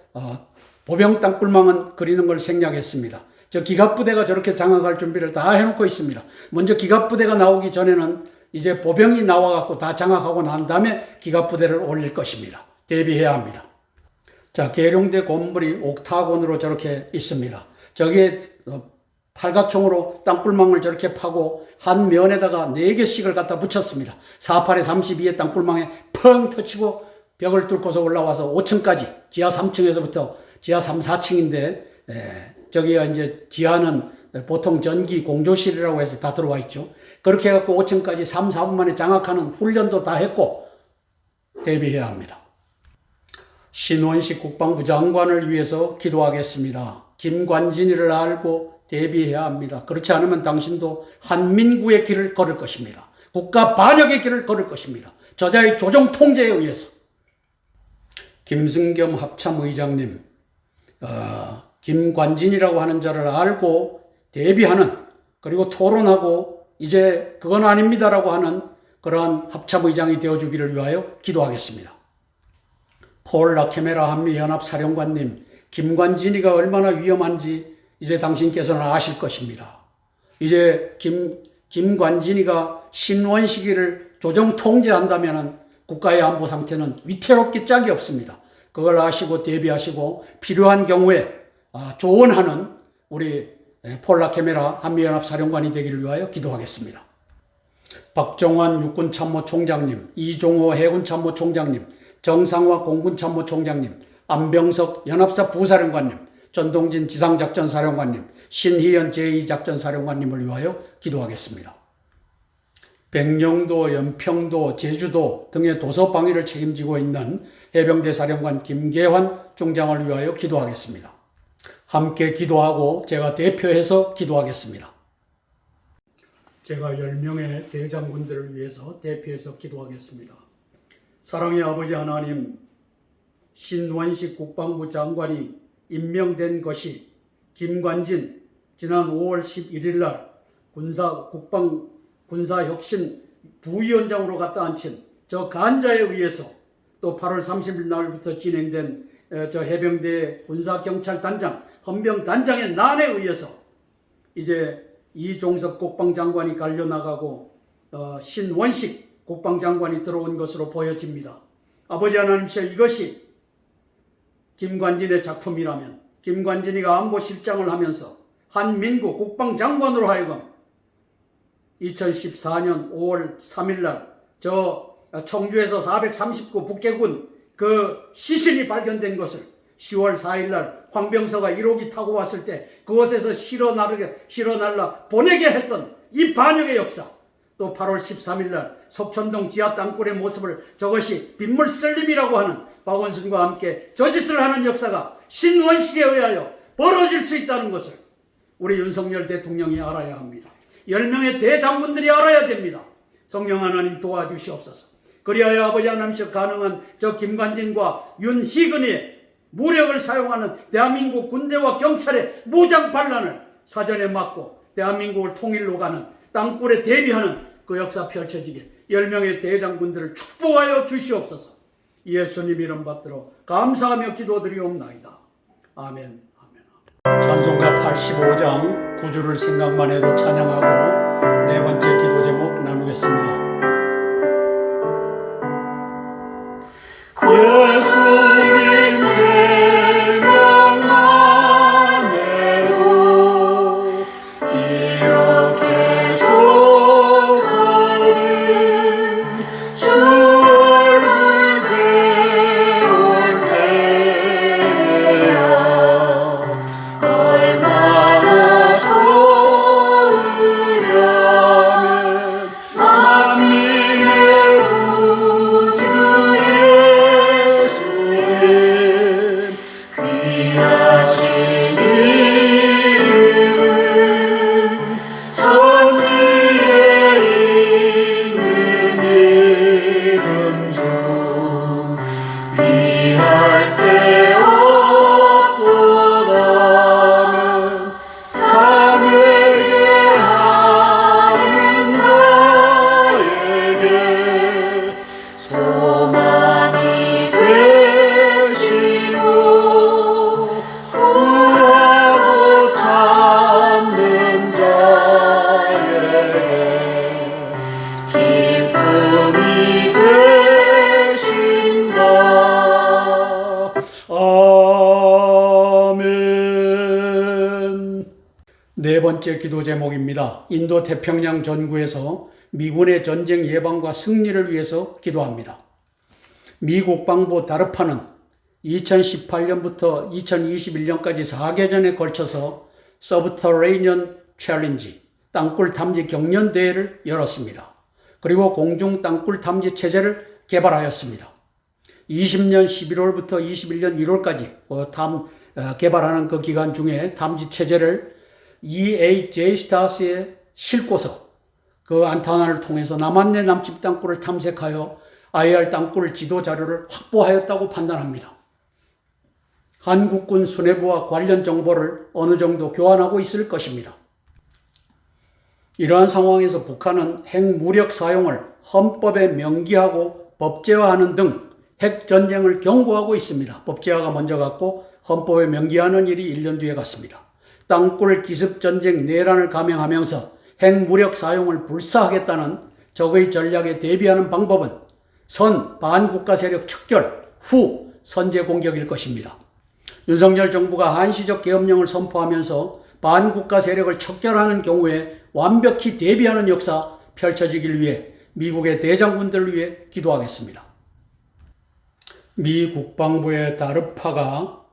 보병 땅굴망은 그리는 걸 생략했습니다. 저 기갑부대가 저렇게 장악할 준비를 다 해놓고 있습니다. 먼저 기갑부대가 나오기 전에는 이제 보병이 나와갖고 다 장악하고 난 다음에 기갑부대를 올릴 것입니다. 대비해야 합니다. 자, 계룡대 건물이 옥타곤으로 저렇게 있습니다. 저기에 팔각형으로 땅굴망을 저렇게 파고 한 면에다가 4개씩을 갖다 붙였습니다. 48에 32의 땅굴망에 펑 터치고 벽을 뚫고서 올라와서 5층까지 지하 3층에서부터 지하 3, 4층인데 저기가 이제 지하는 보통 전기 공조실이라고 해서 다 들어와 있죠. 그렇게 해갖고 5층까지 3, 4분 만에 장악하는 훈련도 다 했고 대비해야 합니다. 신원식 국방부 장관을 위해서 기도하겠습니다. 김관진이를 알고 대비해야 합니다. 그렇지 않으면 당신도 한민구의 길을 걸을 것입니다. 국가 반역의 길을 걸을 것입니다. 저자의 조정 통제에 의해서. 김승겸 합참의장님, 김관진이라고 하는 자를 알고 대비하는, 그리고 토론하고 이제 그건 아닙니다라고 하는 그러한 합참의장이 되어주기를 위하여 기도하겠습니다. 폴 라케메라 한미연합사령관님, 김관진이가 얼마나 위험한지 이제 당신께서는 아실 것입니다. 이제 김관진이가 신원식이를 조정 통제한다면 국가의 안보 상태는 위태롭기 짝이 없습니다. 그걸 아시고 대비하시고 필요한 경우에 조언하는 우리 폴 라케메라 한미연합사령관이 되기를 위하여 기도하겠습니다. 박정환 육군참모총장님, 이종호 해군참모총장님, 정상화 공군참모총장님, 안병석 연합사 부사령관님, 전동진 지상작전사령관님, 신희연 제2작전사령관님을 위하여 기도하겠습니다. 백령도, 연평도, 제주도 등의 도서 방위를 책임지고 있는 해병대 사령관 김계환 중장을 위하여 기도하겠습니다. 함께 기도하고 제가 대표해서 기도하겠습니다. 제가 10명의 대장군들을 위해서 대표해서 기도하겠습니다. 사랑의 아버지 하나님, 신원식 국방부 장관이 임명된 것이 김관진 지난 5월 11일 날 군사혁신 부위원장으로 갖다 앉힌 저 간자에 의해서 또 8월 30일 날부터 진행된 저 해병대 군사경찰단장 헌병단장의 난에 의해서 이제 이종섭 국방장관이 갈려나가고 신원식 국방장관이 들어온 것으로 보여집니다. 아버지 하나님이여, 이것이 김관진의 작품이라면 김관진이가 안보실장을 하면서 한민구 국방장관으로 하여금 2014년 5월 3일 날 저 청주에서 439 북계군 그 시신이 발견된 것을 10월 4일 날 황병서가 1호기 타고 왔을 때 그곳에서 실어 날라 보내게 했던 이 반역의 역사, 또 8월 13일 날 석촌동 지하 땅굴의 모습을 저것이 빗물 썰림이라고 하는 박원순과 함께 저짓을 하는 역사가 신원식에 의하여 벌어질 수 있다는 것을 우리 윤석열 대통령이 알아야 합니다. 10명의 대장군들이 알아야 됩니다. 성령 하나님 도와주시옵소서. 그리하여 아버지 하나님께 가능한 저 김관진과 윤희근의 무력을 사용하는 대한민국 군대와 경찰의 무장 반란을 사전에 막고 대한민국을 통일로 가는 땅굴에 대비하는 그 역사 펼쳐지게 10명의 대장군들을 축복하여 주시옵소서. 예수님 이름 받들어 감사하며 기도드리옵나이다. 아멘. 아멘. 찬송가 85장 9주를 생각만 해도 찬양하고 네 번째 기도 제목 나누겠습니다. 예수님 생각만 해도 이렇게 속하는 주 얼굴 배울 때야 얼마나 소으려면 만민의 구주 귀하신 이름은 천지에 있는 이름 중 위할 데 없도다면 삼위에 하는 자에게 소망이 되시고 구하고 찾는 자에게 기쁨이 되신다. 아멘. 네 번째 기도 제목입니다. 인도 태평양 전구에서 미군의 전쟁 예방과 승리를 위해서 기도합니다. 미 국방부 다르파는 2018년부터 2021년까지 4개년에 걸쳐서 서브터레이니언 챌린지 땅굴 탐지 경연 대회를 열었습니다. 그리고 공중 땅굴 탐지 체제를 개발하였습니다. 20년 11월부터 21년 1월까지 개발하는 그 기간 중에 탐지 체제를 EAJ 스타스에 싣고서 그 안타나를 통해서 남한내 남측 땅굴을 탐색하여 IR 땅굴 지도 자료를 확보하였다고 판단합니다. 한국군 수뇌부와 관련 정보를 어느 정도 교환하고 있을 것입니다. 이러한 상황에서 북한은 핵무력 사용을 헌법에 명기하고 법제화하는 등 핵전쟁을 경고하고 있습니다. 법제화가 먼저 갔고 헌법에 명기하는 일이 1년 뒤에 갔습니다. 땅굴 기습전쟁 내란을 감행하면서 핵무력 사용을 불사하겠다는 적의 전략에 대비하는 방법은 선 반국가 세력 척결 후 선제 공격일 것입니다. 윤석열 정부가 한시적 계엄령을 선포하면서 반국가 세력을 척결하는 경우에 완벽히 대비하는 역사 펼쳐지길 위해 미국의 대장군들을 위해 기도하겠습니다. 미 국방부의 다르파가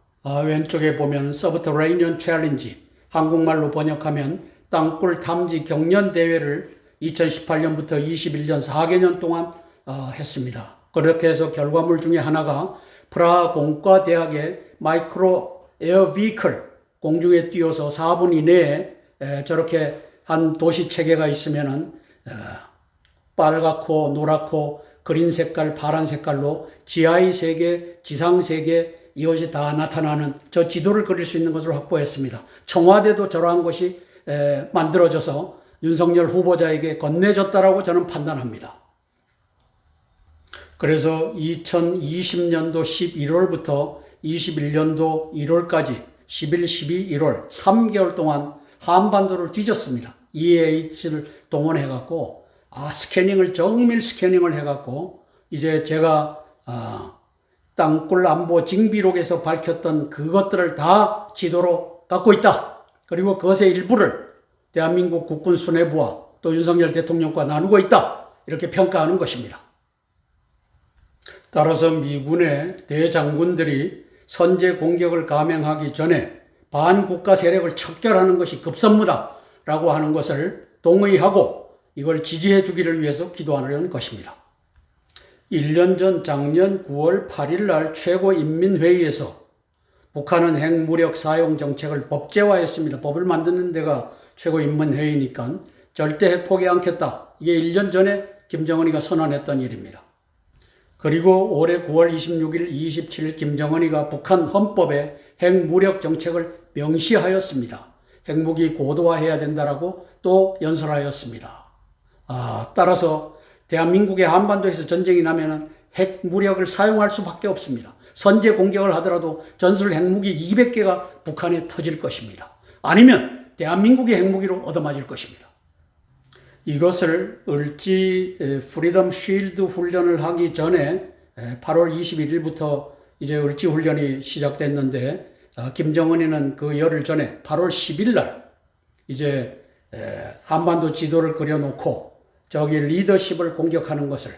왼쪽에 보면 서브터레이니언 챌린지, 한국말로 번역하면 땅굴 탐지 경연 대회를 2018년부터 21년 4개년 동안 했습니다. 그렇게 해서 결과물 중에 하나가 프라하 공과대학의 마이크로 에어 비클 공중에 띄워서 4분 이내에 저렇게 한 도시 체계가 있으면은 빨갛고 노랗고 그린 색깔, 파란 색깔로 지하의 세계, 지상 세계 이것이 다 나타나는 저 지도를 그릴 수 있는 것으로 확보했습니다. 청와대도 저러한 것이 만들어져서 윤석열 후보자에게 건네졌다라고 저는 판단합니다. 그래서 2020년도 11월부터 21년도 1월까지 11, 12, 1월 3개월 동안 한반도를 뒤졌습니다. EAH를 동원해갖고 스캐닝을 정밀 스캐닝을 해갖고 이제 제가 땅굴 안보 징비록에서 밝혔던 그것들을 다 지도로 갖고 있다. 그리고 그것의 일부를 대한민국 국군 수뇌부와 또 윤석열 대통령과 나누고 있다. 이렇게 평가하는 것입니다. 따라서 미군의 대장군들이 선제 공격을 감행하기 전에 반국가 세력을 척결하는 것이 급선무다라고 하는 것을 동의하고 이걸 지지해 주기를 위해서 기도하는 것입니다. 1년 전 작년 9월 8일 날 최고인민회의에서 북한은 핵무력 사용 정책을 법제화했습니다. 법을 만드는 데가 최고인민회의니까 절대 핵 포기 않겠다. 이게 1년 전에 김정은이가 선언했던 일입니다. 그리고 올해 9월 26일, 27일 김정은이가 북한 헌법에 핵무력 정책을 명시하였습니다. 핵무기 고도화해야 된다라고 또 연설하였습니다. 따라서 대한민국의 한반도에서 전쟁이 나면은 핵무력을 사용할 수밖에 없습니다. 선제 공격을 하더라도 전술 핵무기 200개가 북한에 터질 것입니다. 아니면 대한민국의 핵무기로 얻어맞을 것입니다. 이것을 을지 프리덤 쉴드 훈련을 하기 전에 8월 21일부터 이제 을지 훈련이 시작됐는데 김정은이는 그 열흘 전에 8월 10일 날 이제 한반도 지도를 그려놓고 저기 리더십을 공격하는 것을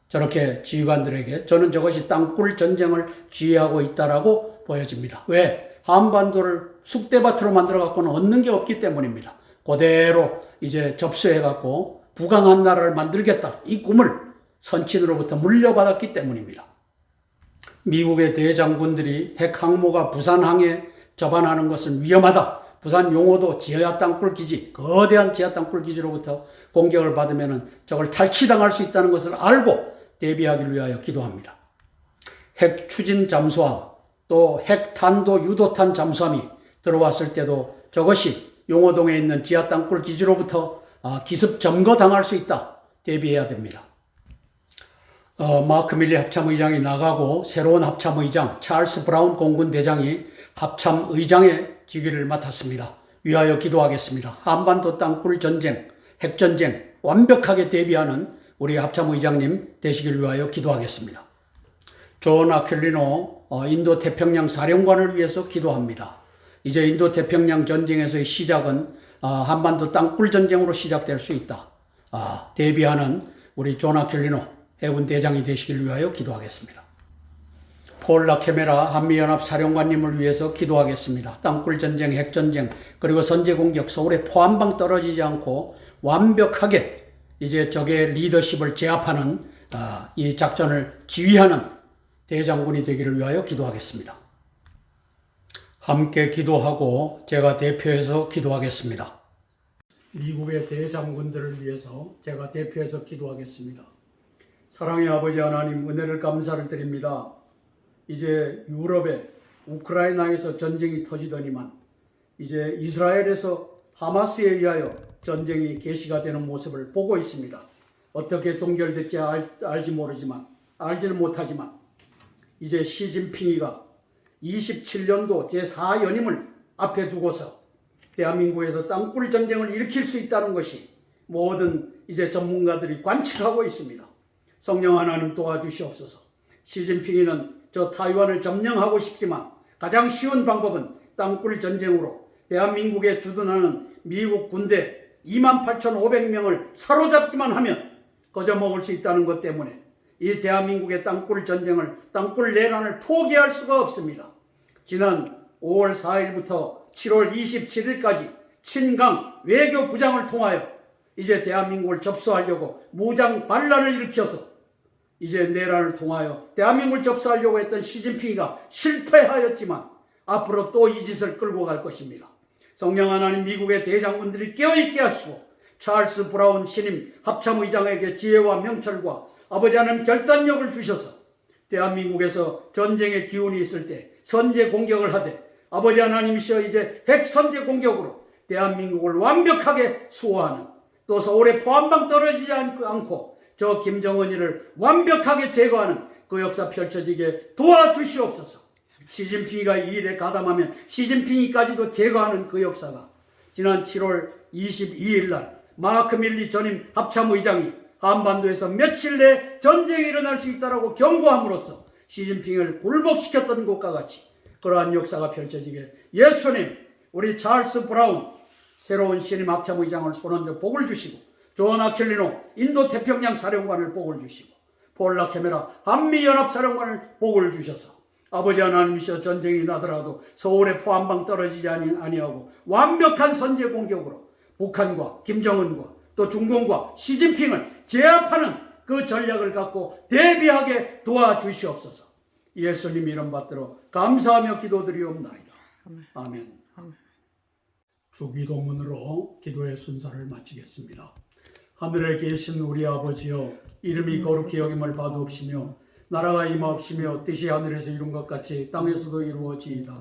저렇게 지휘관들에게 저는 저것이 땅굴 전쟁을 지휘하고 있다라고 보여집니다. 왜? 한반도를 쑥대밭으로 만들어 갖고는 얻는 게 없기 때문입니다. 그대로 이제 접수해 갖고 부강한 나라를 만들겠다. 이 꿈을 선친으로부터 물려받았기 때문입니다. 미국의 대장군들이 핵 항모가 부산항에 접안하는 것은 위험하다. 부산 용호도 지하 땅굴 기지, 거대한 지하 땅굴 기지로부터 공격을 받으면 저걸 탈취당할 수 있다는 것을 알고 대비하기 위하여 기도합니다. 핵 추진 잠수함, 또 핵 탄도 유도탄 잠수함이 들어왔을 때도 저것이 용호동에 있는 지하 땅굴 기지로부터 기습 점거당할 수 있다. 대비해야 됩니다. 마크 밀리 합참의장이 나가고 새로운 합참의장 찰스 브라운 공군대장이 합참의장의 직위를 맡았습니다. 위하여 기도하겠습니다. 한반도 땅굴 전쟁, 핵전쟁 완벽하게 대비하는 우리 합참의장님 되시길 위하여 기도하겠습니다. 존 아퀼리노 인도태평양 사령관을 위해서 기도합니다. 이제 인도태평양 전쟁에서의 시작은 한반도 땅굴 전쟁으로 시작될 수 있다. 대비하는 우리 존 아퀼리노 해군 대장이 되시길 위하여 기도하겠습니다. 폴 라케메라 한미연합 사령관님을 위해서 기도하겠습니다. 땅굴 전쟁, 핵전쟁, 그리고 선제 공격, 서울에 포함방 떨어지지 않고 완벽하게 이제 적의 리더십을 제압하는 이 작전을 지휘하는 대장군이 되기를 위하여 기도하겠습니다. 함께 기도하고 제가 대표해서 기도하겠습니다. 미국의 대장군들을 위해서 제가 대표해서 기도하겠습니다. 사랑의 아버지 하나님, 은혜를 감사를 드립니다. 이제 유럽에 우크라이나에서 전쟁이 터지더니만 이제 이스라엘에서 하마스에 의하여 전쟁이 개시가 되는 모습을 보고 있습니다. 어떻게 종결될지 알지는 못하지만 이제 시진핑이가 27년도 제4연임을 앞에 두고서 대한민국에서 땅굴 전쟁을 일으킬 수 있다는 것이 모든 이제 전문가들이 관측하고 있습니다. 성령 하나님 도와주시옵소서. 시진핑이는 저 타이완을 점령하고 싶지만 가장 쉬운 방법은 땅굴 전쟁으로 대한민국에 주둔하는 미국 군대 28,500명을 사로잡기만 하면 거저먹을 수 있다는 것 때문에 이 대한민국의 땅굴 전쟁을, 땅굴 내란을 포기할 수가 없습니다. 지난 5월 4일부터 7월 27일까지 친강 외교부장을 통하여 이제 대한민국을 접수하려고 무장 반란을 일으켜서 이제 내란을 통하여 대한민국을 접수하려고 했던 시진핑이가 실패하였지만 앞으로 또 이 짓을 끌고 갈 것입니다. 성령 하나님, 미국의 대장군들이 깨어있게 하시고 찰스 브라운 신임 합참의장에게 지혜와 명철과 아버지 하나님 결단력을 주셔서 대한민국에서 전쟁의 기운이 있을 때 선제 공격을 하되 아버지 하나님이시여 이제 핵 선제 공격으로 대한민국을 완벽하게 수호하는, 또 서울에 포함방 떨어지지 않고 저 김정은이를 완벽하게 제거하는 그 역사 펼쳐지게 도와주시옵소서. 시진핑이가 이 일에 가담하면 시진핑이까지도 제거하는 그 역사가 지난 7월 22일 날 마크 밀리 전임 합참의장이 한반도에서 며칠 내 전쟁이 일어날 수 있다고 경고함으로써 시진핑을 굴복시켰던 것과 같이 그러한 역사가 펼쳐지게 예수님, 우리 찰스 브라운 새로운 신임 합참의장을 손얹어 복을 주시고 존 아퀼리노 인도태평양 사령관을 복을 주시고 폴 라케메라 한미연합사령관을 복을 주셔서 아버지 하나님이시여 전쟁이 나더라도 서울에 포함방 떨어지지 아니하고 완벽한 선제 공격으로 북한과 김정은과 또 중공과 시진핑을 제압하는 그 전략을 갖고 대비하게 도와주시옵소서. 예수님 이름 받들어 감사하며 기도드리옵나이다. 아멘. 주기도문으로 기도의 순서를 마치겠습니다. 하늘에 계신 우리 아버지여, 이름이 거룩히 여김을 받으옵시며 나라가 임하옵시며 뜻이 하늘에서 이룬 것 같이 땅에서도 이루어지이다.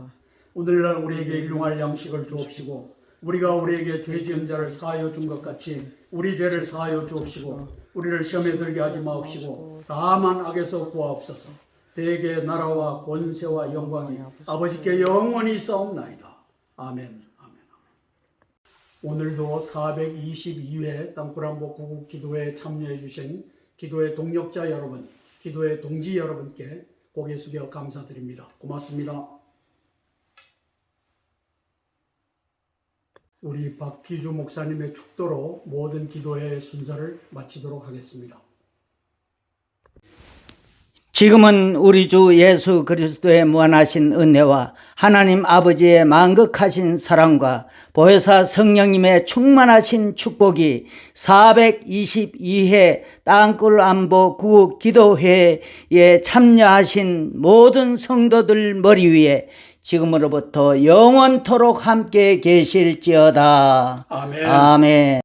오늘날 우리에게 일용할 양식을 주옵시고 우리가 우리에게 죄 지은 자를 사하여 준 것 같이 우리 죄를 사하여 주옵시고 우리를 시험에 들게 하지 마옵시고 다만 악에서 구하옵소서. 대개 나라와 권세와 영광이 아버지께 영원히 있사옵나이다. 아멘. 오늘도 422회 땅굴한복 구국 기도회에 참여해 주신 기도의 동력자 여러분, 기도의 동지 여러분께 고개 숙여 감사드립니다. 고맙습니다. 우리 박기주 목사님의 축도로 모든 기도회 순서를 마치도록 하겠습니다. 지금은 우리 주 예수 그리스도의 무한하신 은혜와 하나님 아버지의 만극하신 사랑과 보혜사 성령님의 충만하신 축복이 422회 땅굴 안보 구국 기도회에 참여하신 모든 성도들 머리 위에 지금으로부터 영원토록 함께 계실지어다. 아멘. 아멘.